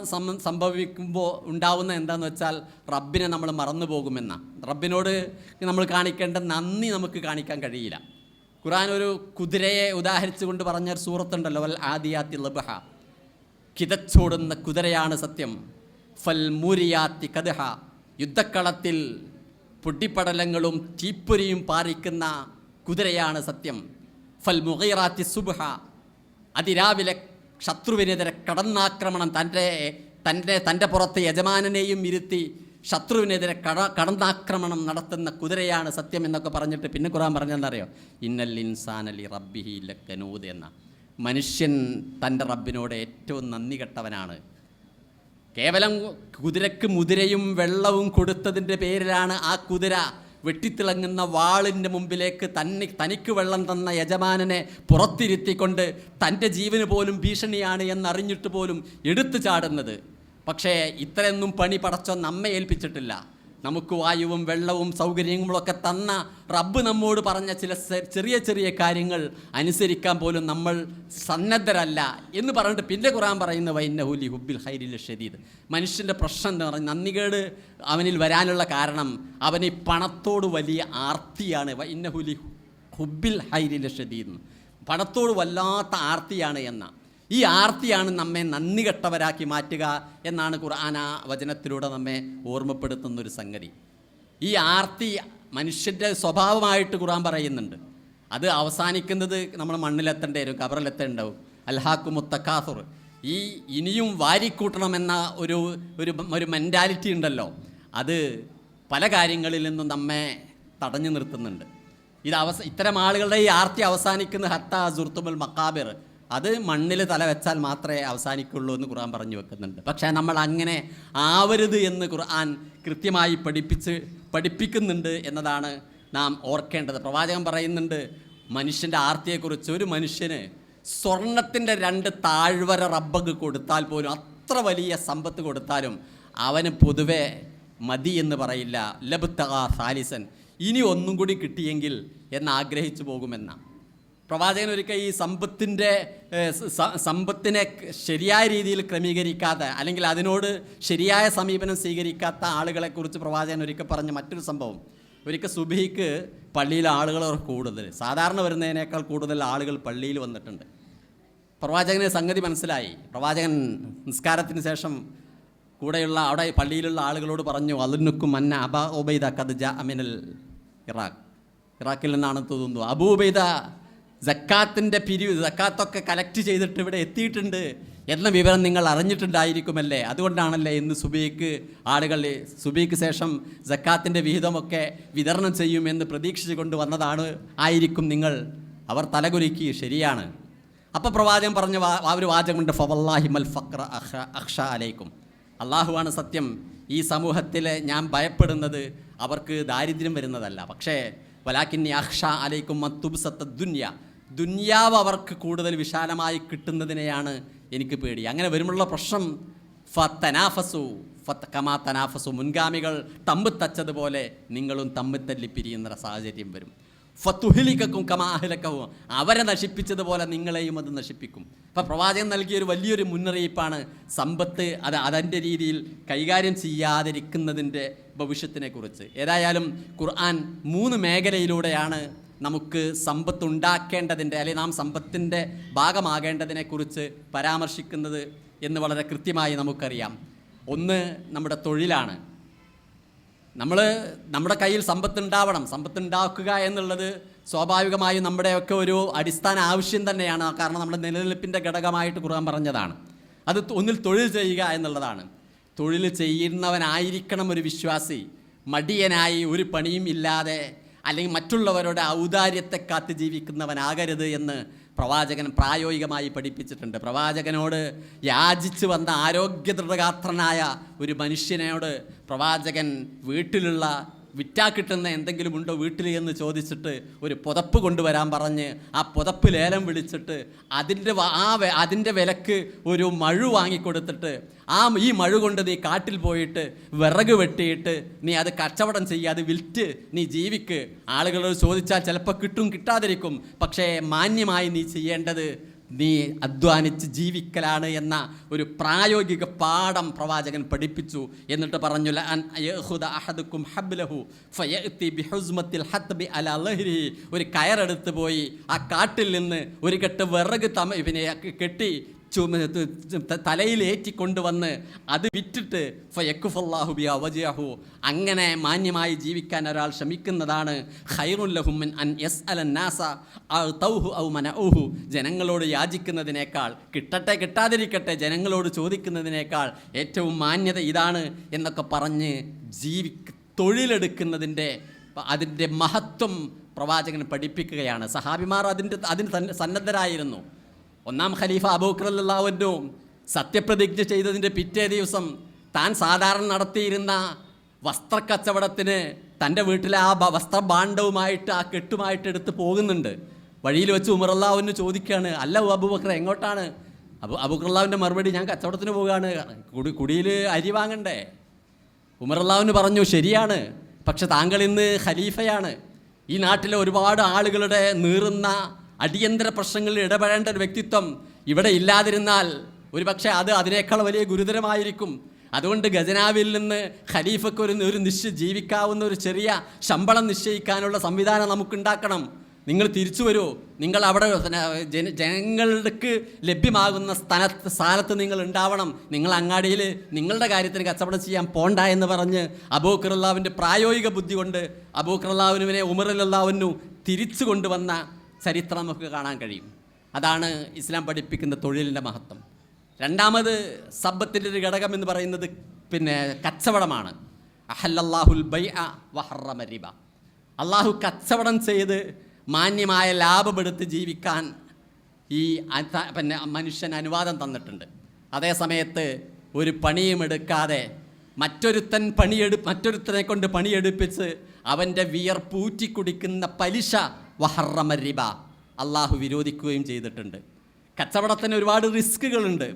S1: സംഭവിക്കുമ്പോൾ ഉണ്ടാവുന്ന എന്താണെന്ന് വെച്ചാൽ റബ്ബിനെ നമ്മൾ മറന്നു പോകുമെന്ന, റബ്ബിനോട് നമ്മൾ കാണിക്കേണ്ട നന്ദി നമുക്ക് കാണിക്കാൻ കഴിയില്ല. ഖുർആൻ ഒരു കുതിരയെ ഉദാഹരിച്ചുകൊണ്ട് പറഞ്ഞൊരു സൂറത്തുണ്ടല്ലോ, വൽ ആദിയാത്തി ലബ്ഹ, കിതച്ചോടുന്ന കുതിരയാണ് സത്യം. ഫൽ മൂരിയാത്തി കദ്ഹ, യുദ്ധക്കളത്തിൽ പൊട്ടിപ്പടലങ്ങളും തീപ്പൊരിയും പാറിക്കുന്ന കുതിരയാണ് സത്യം. ഫൽ മുഗീറാത്തി സുബ്ഹ, അതിരാവിലെ ശത്രുവിനെതിരെ കടന്നാക്രമണം, തൻ്റെ പുറത്ത് യജമാനനെയും ഇരുത്തി ശത്രുവിനെതിരെ കടന്നാക്രമണം നടത്തുന്ന കുതിരയാണ് സത്യം എന്നൊക്കെ പറഞ്ഞിട്ട് പിന്നെ ഖുർആൻ പറഞ്ഞെന്നറിയോ, ഇന്നൽ ഇൻസാന ലി റബ്ബിഹി ലകനൂദ് എന്ന, മനുഷ്യൻ തൻ്റെ റബ്ബിനോട് ഏറ്റവും നന്ദി കെട്ടവനാണ്. കേവലം കുതിരക്ക് മുതിരയും വെള്ളവും കൊടുത്തതിൻ്റെ പേരിലാണ് ആ കുതിര വെട്ടിത്തിളങ്ങുന്ന വാളിൻ്റെ മുമ്പിലേക്ക് തനിക്ക് വെള്ളം തന്ന യജമാനനെ പുറത്തിരുത്തിക്കൊണ്ട് തൻ്റെ ജീവന് പോലും ഭീഷണിയാണ് എന്നറിഞ്ഞിട്ട് പോലും എടുത്തു ചാടുന്നത്. പക്ഷേ ഇത്രയൊന്നും പണി പടച്ചോൻ നമ്മെ ഏൽപ്പിച്ചിട്ടില്ല. നമുക്ക് വായുവും വെള്ളവും സൗകര്യങ്ങളൊക്കെ തന്ന റബ്ബ് നമ്മോട് പറഞ്ഞ ചില ചെറിയ ചെറിയ കാര്യങ്ങൾ അനുസരിക്കാൻ പോലും നമ്മൾ സന്നദ്ധരല്ല എന്ന് പറഞ്ഞിട്ട് പിന്നെ ഖുർആൻ പറയുന്ന വൈന്നഹു ലി ഹുബ്ബിൽ ഖൈരിൽ ഷദീദ്, മനുഷ്യൻ്റെ പ്രശ്നം എന്ന് പറഞ്ഞാൽ നന്ദികേട് അവനിൽ വരാനുള്ള കാരണം അവന് പണത്തോട് വലിയ ആർത്തിയാണ്. വൈന്നഹു ലി ഹുബ്ബിൽ ഖൈരിൽ ഷദീദ്, പണത്തോട് വല്ലാത്ത ആർത്തിയാണ് എന്ന ഈ ആർത്തിയാണ് നമ്മെ നന്ദി കെട്ടവരാക്കി മാറ്റുക എന്നാണ് ഖുർആൻ ആ വചനത്തിലൂടെ നമ്മെ ഓർമ്മപ്പെടുത്തുന്നൊരു സംഗതി. ഈ ആർത്തി മനുഷ്യൻ്റെ സ്വഭാവമായിട്ട് ഖുർആൻ പറയുന്നുണ്ട്. അത് അവസാനിക്കുന്നത് നമ്മൾ മണ്ണിലെത്തേണ്ടി വരും, കബറിലെത്തേണ്ടാവും. അൽഹാക്കുമു തകാസുർ, ഈ ഇനിയും വാരിക്കൂട്ടണമെന്ന ഒരു മെൻറ്റാലിറ്റി ഉണ്ടല്ലോ, അത് പല കാര്യങ്ങളിൽ നിന്നും നമ്മെ തടഞ്ഞു നിർത്തുന്നുണ്ട്. ഇത്തരം ആളുകളുടെ ഈ ആർത്തി അവസാനിക്കുന്ന ഹത്താ സുർത്തുമുൽ മക്കാബിർ, അത് മണ്ണിൽ തല വെച്ചാൽ മാത്രമേ അവസാനിക്കുള്ളൂ എന്ന് ഖുർആൻ പറഞ്ഞു വെക്കുന്നുണ്ട്. പക്ഷേ നമ്മൾ അങ്ങനെ ആവരുത് എന്ന് ഖുർആൻ കൃത്യമായി പഠിപ്പിക്കുന്നുണ്ട് എന്നതാണ് നാം ഓർക്കേണ്ടത്. പ്രവാചകൻ പറയുന്നുണ്ട് മനുഷ്യൻ്റെ ആർത്തിയെക്കുറിച്ച്, ഒരു മനുഷ്യന് സ്വർണത്തിൻ്റെ 2 താഴ്വര റബ്ബക്ക് കൊടുത്താൽ പോലും, അത്ര വലിയ സമ്പത്ത് കൊടുത്താലും അവന് പൊതുവെ മതി എന്ന് പറയില്ല. ലബ്തഗാ സാലിസൻ, ഇനി ഒന്നും കൂടി കിട്ടിയെങ്കിൽ എന്നാഗ്രഹിച്ചു പോകുമെന്ന പ്രവാചകൻ ഒരിക്കൽ ഈ സമ്പത്തിനെ ശരിയായ രീതിയിൽ ക്രമീകരിക്കാത്ത, അല്ലെങ്കിൽ അതിനോട് ശരിയായ സമീപനം സ്വീകരിക്കാത്ത ആളുകളെക്കുറിച്ച് പ്രവാചകൻ ഒരിക്കൽ പറഞ്ഞ മറ്റൊരു സംഭവം, ഒരിക്കൽ സുബഹിക്ക് പള്ളിയിൽ ആളുകൾ കൂടുതൽ, സാധാരണ വരുന്നതിനേക്കാൾ കൂടുതൽ ആളുകൾ പള്ളിയിൽ വന്നിട്ടുണ്ട്. പ്രവാചകന് സംഗതി മനസ്സിലായി. പ്രവാചകൻ നിസ്കാരത്തിന് ശേഷം കൂടെയുള്ള അവിടെ പള്ളിയിലുള്ള ആളുകളോട് പറഞ്ഞു, അലുനുക്കും മന്ന അബ ഉബൈദ ഖദ് ജാഅ മിനൽ ഇറാഖിൽ നിന്നാണ് തോന്നുന്നു. അബൂ ഉബൈദ സക്കാത്തിൻ്റെ പിരിവ്, സക്കാത്തൊക്കെ കലക്ട് ചെയ്തിട്ട് ഇവിടെ എത്തിയിട്ടുണ്ട് എന്ന വിവരം നിങ്ങൾ അറിഞ്ഞിട്ടുണ്ടായിരിക്കുമല്ലേ? അതുകൊണ്ടാണല്ലേ ഇന്ന് സുബഹിക്ക് ശേഷം സക്കാത്തിൻ്റെ വിഹിതമൊക്കെ വിതരണം ചെയ്യുമെന്ന് പ്രതീക്ഷിച്ചു കൊണ്ട് വന്നതാണ് ആയിരിക്കും നിങ്ങൾ. അവർ തലകുലുക്കി, ശരിയാണ്. അപ്പോൾ പ്രവാചകൻ പറഞ്ഞ ഒരു വാചകമുണ്ട്, ഫവല്ലാഹി മൽ ഫഖ്റ അഖ്ഷ അലൈക്കും, അള്ളാഹുവാണ് സത്യം, ഈ സമൂഹത്തിൽ ഞാൻ ഭയപ്പെടുന്നത് അവർക്ക് ദാരിദ്ര്യം വരുന്നതല്ല, പക്ഷേ വലാകിന്നി അഖ്ഷ അലൈക്കും മത്തുബ്സത്ത ദുന്യാവ് അവർക്ക് കൂടുതൽ വിശാലമായി കിട്ടുന്നതിനെയാണ് എനിക്ക് പേടി. അങ്ങനെ വരുമ്പോഴുള്ള പ്രശ്നം കമാ തനാഫസു, മുൻഗാമികൾ തമ്പ് തച്ചതുപോലെ നിങ്ങളും തമ്മിൽ തല്ലി പിരിയുന്ന സാഹചര്യം വരും. ഫത്തുഹിലിക്കും കമാ അഹ്ലക്കവും, അവരെ നശിപ്പിച്ചതുപോലെ നിങ്ങളെയും അത് നശിപ്പിക്കും. അപ്പം പ്രവാചകൻ നൽകിയൊരു വലിയൊരു മുന്നറിയിപ്പാണ് സമ്പത്ത് അതിൻ്റെ രീതിയിൽ കൈകാര്യം ചെയ്യാതിരിക്കുന്നതിൻ്റെ ഭവിഷ്യത്തിനെ കുറിച്ച്. ഏതായാലും ഖുർആൻ 3 മേഖലയിലൂടെയാണ് നമുക്ക് സമ്പത്ത് ഉണ്ടാക്കേണ്ടതിൻ്റെ, അല്ലെങ്കിൽ നാം സമ്പത്തിൻ്റെ ഭാഗമാകേണ്ടതിനെക്കുറിച്ച് പരാമർശിക്കുന്നത് എന്ന് വളരെ കൃത്യമായി നമുക്കറിയാം. ഒന്ന് നമ്മുടെ തൊഴിലാണ്. നമ്മുടെ കയ്യിൽ സമ്പത്തുണ്ടാവണം. സമ്പത്തുണ്ടാക്കുക എന്നുള്ളത് സ്വാഭാവികമായും നമ്മുടെയൊക്കെ ഒരു അടിസ്ഥാന ആവശ്യം തന്നെയാണ്. കാരണം നമ്മുടെ നിലനിൽപ്പിൻ്റെ ഘടകമായിട്ട് ഖുർആൻ പറഞ്ഞതാണ്. അത് ഒന്നിൽ തൊഴിൽ ചെയ്യുക എന്നുള്ളതാണ്. തൊഴിൽ ചെയ്യുന്നവനായിരിക്കണം ഒരു വിശ്വാസി. മടിയനായി ഒരു പണിയും ഇല്ലാതെ അല്ലെങ്കിൽ മറ്റുള്ളവരുടെ ഔദാര്യത്തെ കാത്ത് ജീവിക്കുന്നവനാകരുത് എന്ന് പ്രവാചകൻ പ്രായോഗികമായി പഠിപ്പിച്ചിട്ടുണ്ട്. പ്രവാചകനോട് യാചിച്ച് വന്ന ആരോഗ്യദൃഢഗാത്രനായ ഒരു മനുഷ്യനോട് പ്രവാചകൻ വീട്ടിലുള്ള കിട്ടുന്ന എന്തെങ്കിലും ഉണ്ടോ വീട്ടിൽ എന്ന് ചോദിച്ചിട്ട് ഒരു പുതപ്പ് കൊണ്ടുവരാൻ പറഞ്ഞ് ആ പുതപ്പ് ലേലം വിളിച്ചിട്ട് അതിൻ്റെ വിലക്ക് ഒരു മഴു വാങ്ങിക്കൊടുത്തിട്ട് ഈ മഴ കൊണ്ട് നീ കാട്ടിൽ പോയിട്ട് വിറക് വെട്ടിയിട്ട് നീ അത് കച്ചവടം ചെയ്യുക, അത് വിൽറ്റ് നീ ജീവിക്ക്. ആളുകളോട് ചോദിച്ചാൽ ചിലപ്പോൾ കിട്ടും, കിട്ടാതിരിക്കും. പക്ഷേ മാന്യമായി നീ ചെയ്യേണ്ടത് നീ അധ്വാനിച്ച് ജീവിക്കലാണ് എന്ന ഒരു പ്രായോഗിക പാഠം പ്രവാചകൻ പഠിപ്പിച്ചു. എന്നിട്ട് പറഞ്ഞു, ഒരു കയറെടുത്ത് പോയി ആ കാട്ടിൽ നിന്ന് ഒരു കെട്ട് വിറക് കെട്ടി തലയിലേറ്റിക്കൊണ്ടുവന്ന് അത് വിറ്റിട്ട് ഫയക്കുഫല്ലാഹു ബിഹാ വജ്ഹഹു, അങ്ങനെ മാന്യമായി ജീവിക്കാൻ ഒരാൾ ശ്രമിക്കുന്നതാണ് ഖൈറുൽ ലഹും മിൻ അൻ യസ്അലൻ നാസ അഅതൗഹു ഔ മനഉഹു, ജനങ്ങളോട് യാചിക്കുന്നതിനേക്കാൾ, കിട്ടട്ടെ കിട്ടാതിരിക്കട്ടെ ജനങ്ങളോട് ചോദിക്കുന്നതിനേക്കാൾ ഏറ്റവും മാന്യത ഇതാണ് എന്നൊക്കെ പറഞ്ഞ് തൊഴിലെടുക്കുന്നതിൻ്റെ അതിൻ്റെ മഹത്വം പ്രവാചകൻ പഠിപ്പിക്കുകയാണ്. സഹാബിമാർ അതിന് സന്നദ്ധരായിരുന്നു. 1-ാം ഖലീഫ അബൂബക്കർ റളിയല്ലാഹു അൻഹു സത്യപ്രതിജ്ഞ ചെയ്തതിൻ്റെ പിറ്റേ ദിവസം താൻ സാധാരണ നടത്തിയിരുന്ന വസ്ത്രക്കച്ചവടത്തിന് തൻ്റെ വീട്ടിലെ ആ വസ്ത്രഭാണ്ഡവുമായിട്ട് ആ കെട്ടുമായിട്ട് എടുത്ത് പോകുന്നുണ്ട്. വഴിയിൽ വെച്ച് ഉമർ റളിയല്ലാഹു അൻഹു ചോദിക്കുകയാണ്, അല്ല അബൂബക്കർ എങ്ങോട്ടാണ്? അബൂബക്കർ റളിയല്ലാഹുവിൻ്റെ മറുപടി, ഞാൻ കച്ചവടത്തിന് പോവുകയാണ്, കുടിയിൽ അരി വാങ്ങണ്ടേ? ഉമർ റളിയല്ലാഹു അൻഹു പറഞ്ഞു, ശരിയാണ്, പക്ഷെ താങ്കൾ ഇന്ന് ഖലീഫയാണ്. ഈ നാട്ടിലെ ഒരുപാട് ആളുകളുടെ നീറുന്ന അടിയന്തര പ്രശ്നങ്ങളിൽ ഇടപെടേണ്ട ഒരു വ്യക്തിത്വം ഇവിടെ ഇല്ലാതിരുന്നാൽ ഒരുപക്ഷെ അതിനേക്കാൾ വലിയ ഗുരുതരമായിരിക്കും. അതുകൊണ്ട് ഖജനാവിൽ നിന്ന് ഖലീഫയ്ക്ക് ഒരു ജീവിക്കാവുന്ന ഒരു ചെറിയ ശമ്പളം നിശ്ചയിക്കാനുള്ള സംവിധാനം നമുക്കുണ്ടാക്കണം. നിങ്ങൾ തിരിച്ചു വരൂ, നിങ്ങൾ അവിടെ ജനങ്ങൾക്ക് ലഭ്യമാകുന്ന സ്ഥാനത്ത് നിങ്ങൾ ഉണ്ടാവണം, നിങ്ങൾ അങ്ങാടിയിൽ നിങ്ങളുടെ കാര്യത്തിന് കച്ചവടം ചെയ്യാൻ പോണ്ട എന്ന് പറഞ്ഞ് അബൂബക്കർ റളിയല്ലാഹുവിൻ്റെ പ്രായോഗിക ബുദ്ധി കൊണ്ട് അബൂബക്കർ റളിയല്ലാഹുവിനെ ഉമർ റളിയല്ലാഹു അൻഹു തിരിച്ചു കൊണ്ടുവന്ന ചരിത്രം നമുക്ക് കാണാൻ കഴിയും. അതാണ് ഇസ്ലാം പഠിപ്പിക്കുന്ന തൊഴിലിൻ്റെ മഹത്വം. രണ്ടാമത് സമ്പത്തിൻ്റെ ഒരു ഘടകം എന്ന് പറയുന്നത് കച്ചവടമാണ്. അഹല്ലല്ലാഹുൽ ബൈഅ വഹറമ റിബ, അള്ളാഹു കച്ചവടം ചെയ്ത് മാന്യമായ ലാഭമെടുത്ത് ജീവിക്കാൻ ഈ മനുഷ്യൻ അനുവാദം തന്നിട്ടുണ്ട്. അതേസമയത്ത് ഒരു പണിയും എടുക്കാതെ മറ്റൊരുത്തനെ കൊണ്ട് പണിയെടുപ്പിച്ച് അവൻ്റെ വിയർപ്പൂറ്റി കുടിക്കുന്ന പലിശ വഹറമ റിബ അള്ളാഹു വിരോധിക്കുകയും ചെയ്തിട്ടുണ്ട്. കച്ചവടത്തിന് ഒരുപാട് റിസ്കുകളുണ്ട്.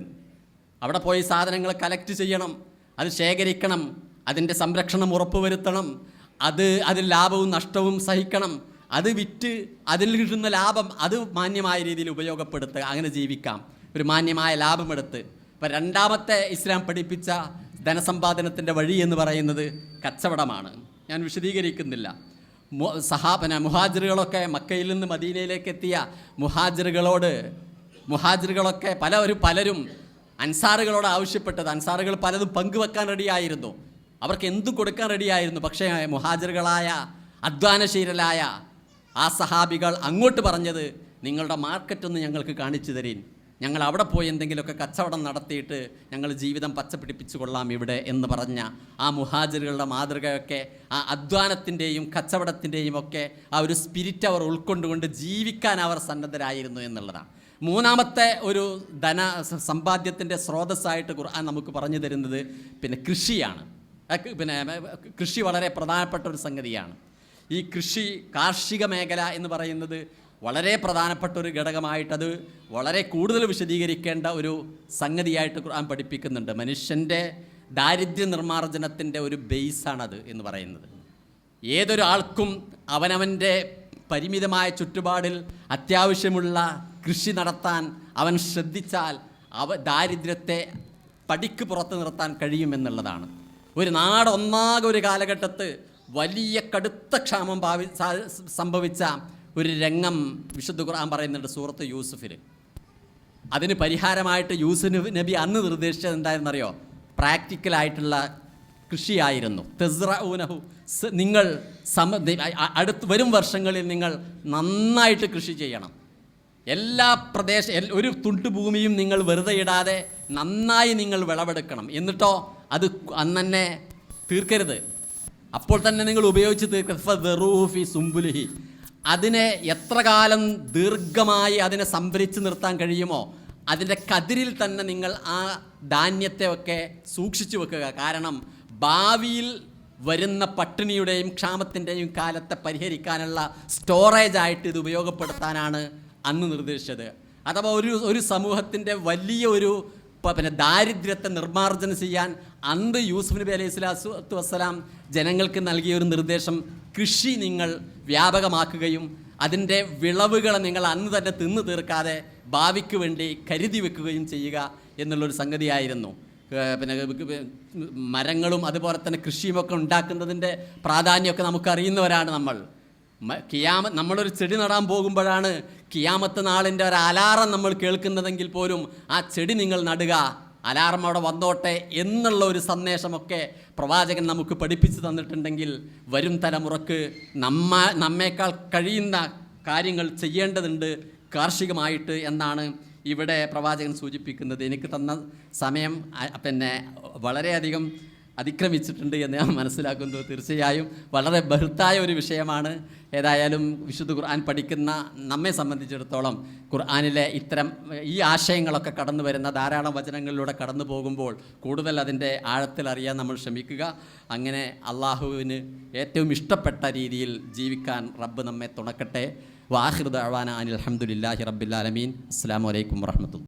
S1: അവിടെ പോയി സാധനങ്ങൾ കളക്ട് ചെയ്യണം, അത് ശേഖരിക്കണം, അതിൻ്റെ സംരക്ഷണം ഉറപ്പുവരുത്തണം, അതിൽ ലാഭവും നഷ്ടവും സഹിക്കണം, അത് വിറ്റ് അതിൽ കിട്ടുന്ന ലാഭം അത് മാന്യമായ രീതിയിൽ ഉപയോഗപ്പെടുത്തുക, അങ്ങനെ ജീവിക്കാം, ഒരു മാന്യമായ ലാഭമെടുത്ത്. ഇപ്പം രണ്ടാമത്തെ ഇസ്ലാം പഠിപ്പിച്ച ധനസമ്പാദനത്തിൻ്റെ വഴി എന്ന് പറയുന്നത് കച്ചവടമാണ്. ഞാൻ വിശദീകരിക്കുന്നില്ല. മുഹാജിറുകളൊക്കെ മക്കയിൽ നിന്ന് മദീനയിലേക്ക് എത്തിയ മുഹാജിറുകളൊക്കെ പലരും അൻസാറുകളോട് ആവശ്യപ്പെട്ടത്, അൻസാറുകൾ പലതും പങ്കുവെക്കാൻ റെഡിയായിരുന്നു, അവർക്ക് എന്തും കൊടുക്കാൻ റെഡിയായിരുന്നു. പക്ഷേ മുഹാജിറുകളായ അധ്വാനശീലരായ ആ സഹാബികൾ അങ്ങോട്ട് പറഞ്ഞത്, നിങ്ങളുടെ മാർക്കറ്റൊന്ന് ഞങ്ങൾക്ക് കാണിച്ചു തരീൻ, ഞങ്ങൾ അവിടെ പോയി എന്തെങ്കിലുമൊക്കെ കച്ചവടം നടത്തിയിട്ട് ഞങ്ങൾ ജീവിതം പച്ചപിടിപ്പിച്ചു കൊള്ളാം ഇവിടെ എന്ന് പറഞ്ഞ ആ മുഹാജിറുകളുടെ മാതൃകയൊക്കെ, ആ അധ്വാനത്തിൻ്റെയും കച്ചവടത്തിൻ്റെയും ഒക്കെ ആ ഒരു സ്പിരിറ്റ് അവർ ഉൾക്കൊണ്ടുകൊണ്ട് ജീവിക്കാൻ അവർ സന്നദ്ധരായിരുന്നു എന്നുള്ളതാണ്. മൂന്നാമത്തെ ഒരു സമ്പാദ്യത്തിൻ്റെ സ്രോതസ്സായിട്ട് ഖുർആൻ നമുക്ക് പറഞ്ഞു തരുന്നത് കൃഷിയാണ്. കൃഷി വളരെ പ്രധാനപ്പെട്ട ഒരു സംഗതിയാണ്. ഈ കാർഷിക മേഖല എന്ന് പറയുന്നത് വളരെ പ്രധാനപ്പെട്ട ഒരു ഘടകമായിട്ടത് വളരെ കൂടുതൽ വിശദീകരിക്കേണ്ട ഒരു സംഗതിയായിട്ട് ഖുർആൻ പഠിപ്പിക്കുന്നുണ്ട്. മനുഷ്യൻ്റെ ദാരിദ്ര്യ നിർമ്മാർജ്ജനത്തിൻ്റെ ഒരു ബേസാണത് എന്ന് പറയുന്നത്. ഏതൊരാൾക്കും അവനവൻ്റെ പരിമിതമായ ചുറ്റുപാടിൽ അത്യാവശ്യമുള്ള കൃഷി നടത്താൻ അവൻ ശ്രദ്ധിച്ചാൽ ദാരിദ്ര്യത്തെ പടിക്ക് പുറത്ത് നിർത്താൻ കഴിയുമെന്നുള്ളതാണ്. ഒരു നാടൊന്നാകെ ഒരു കാലഘട്ടത്ത് വലിയ കടുത്ത ക്ഷാമം സംഭവിച്ച ഒരു രംഗം വിശുദ്ധ ഖുർആൻ പറയുന്നുണ്ട് സൂറത്ത് യൂസുഫിൽ. അതിന് പരിഹാരമായിട്ട് യൂസുഫ് നബി അന്ന് നിർദ്ദേശിച്ചത് എന്തായിരുന്നറിയോ? പ്രാക്ടിക്കലായിട്ടുള്ള കൃഷിയായിരുന്നു. തെസ്റഊനഹു, നിങ്ങൾ വരും വർഷങ്ങളിൽ നിങ്ങൾ നന്നായിട്ട് കൃഷി ചെയ്യണം. എല്ലാ ഒരു തുണ്ട് ഭൂമിയും നിങ്ങൾ വെറുതെ ഇടാതെ നന്നായി നിങ്ങൾ വിളവെടുക്കണം. എന്നിട്ടോ അത് അന്ന് തന്നെ തീർക്കരുത്, അപ്പോൾ തന്നെ നിങ്ങൾ ഉപയോഗിച്ച് തീർക്കരുത്. സുംബുലിഹി, അതിനെ എത്ര കാലം ദീർഘമായി അതിനെ സംഭരിച്ച് നിർത്താൻ കഴിയുമോ അതിൻ്റെ കതിരിൽ തന്നെ നിങ്ങൾ ആ ധാന്യത്തെ ഒക്കെ സൂക്ഷിച്ചു വെക്കുക. കാരണം ഭാവിയിൽ വരുന്ന പട്ടിണിയുടെയും ക്ഷാമത്തിൻ്റെയും കാലത്തെ പരിഹരിക്കാനുള്ള സ്റ്റോറേജായിട്ട് ഇത് ഉപയോഗപ്പെടുത്താനാണ് അന്ന് നിർദ്ദേശിച്ചത്. അഥവാ ഒരു സമൂഹത്തിൻ്റെ വലിയൊരു ദാരിദ്ര്യത്തെ നിർമ്മാർജ്ജനം ചെയ്യാൻ അന്ന് യൂസുഫ് നബി അലൈഹി സ്വലാത്തു വസ്സലാം ജനങ്ങൾക്ക് നൽകിയ ഒരു നിർദ്ദേശം, കൃഷി നിങ്ങൾ വ്യാപകമാക്കുകയും അതിൻ്റെ വിളവുകളെ നിങ്ങൾ അന്ന് തന്നെ തിന്നു തീർക്കാതെ ഭാവിക്ക് വേണ്ടി കരുതി വെക്കുകയും ചെയ്യുക എന്നുള്ളൊരു സംഗതിയായിരുന്നു. മരങ്ങളും അതുപോലെ തന്നെ കൃഷിയുമൊക്കെ ഉണ്ടാക്കുന്നതിൻ്റെ പ്രാധാന്യമൊക്കെ നമുക്കറിയുന്നവരാണ് നമ്മൾ. നമ്മളൊരു ചെടി നടാൻ പോകുമ്പോഴാണ് കിയാമത്ത് നാളിൻ്റെ ഒരു അലാറം നമ്മൾ കേൾക്കുന്നതെങ്കിൽ പോലും ആ ചെടി നിങ്ങൾ നടുക, അലാറം അവിടെ വന്നോട്ടെ എന്നുള്ള ഒരു സന്ദേശമൊക്കെ പ്രവാചകൻ നമുക്ക് പഠിപ്പിച്ചു തന്നിട്ടുണ്ടെങ്കിൽ വരും തലമുറക്ക് നമ്മേക്കാൾ കഴിയുന്ന കാര്യങ്ങൾ ചെയ്യേണ്ടതുണ്ട് കാർഷികമായിട്ട് എന്നാണ് ഇവിടെ പ്രവാചകൻ സൂചിപ്പിക്കുന്നത്. എനിക്ക് തന്ന സമയം വളരെയധികം അതിക്രമിച്ചിട്ടുണ്ട് എന്ന് ഞാൻ മനസ്സിലാക്കുന്നു. തീർച്ചയായും വളരെ ബൃഹത്തായ ഒരു വിഷയമാണ്. ഏതായാലും വിശുദ്ധ ഖുർആൻ പഠിക്കുന്ന നമ്മെ സംബന്ധിച്ചിടത്തോളം ഖുർആനിലെ ഇത്തരം ഈ ആശയങ്ങളൊക്കെ കടന്നു വരുന്ന ധാരാളം വചനങ്ങളിലൂടെ കടന്നു പോകുമ്പോൾ കൂടുതൽ അതിൻ്റെ ആഴത്തിൽ അറിയാൻ നമ്മൾ ശ്രമിക്കുക. അങ്ങനെ അള്ളാഹുവിന് ഏറ്റവും ഇഷ്ടപ്പെട്ട രീതിയിൽ ജീവിക്കാൻ റബ്ബ് നമ്മെ തുണക്കട്ടെ. വാഹിർ ദഅ്വാന അനിൽ ഹംദുലില്ലാഹി റബ്ബിൽ ആലമീൻ. അസ്സലാമു അലൈക്കും വറഹ്മത്തുള്ളാഹി.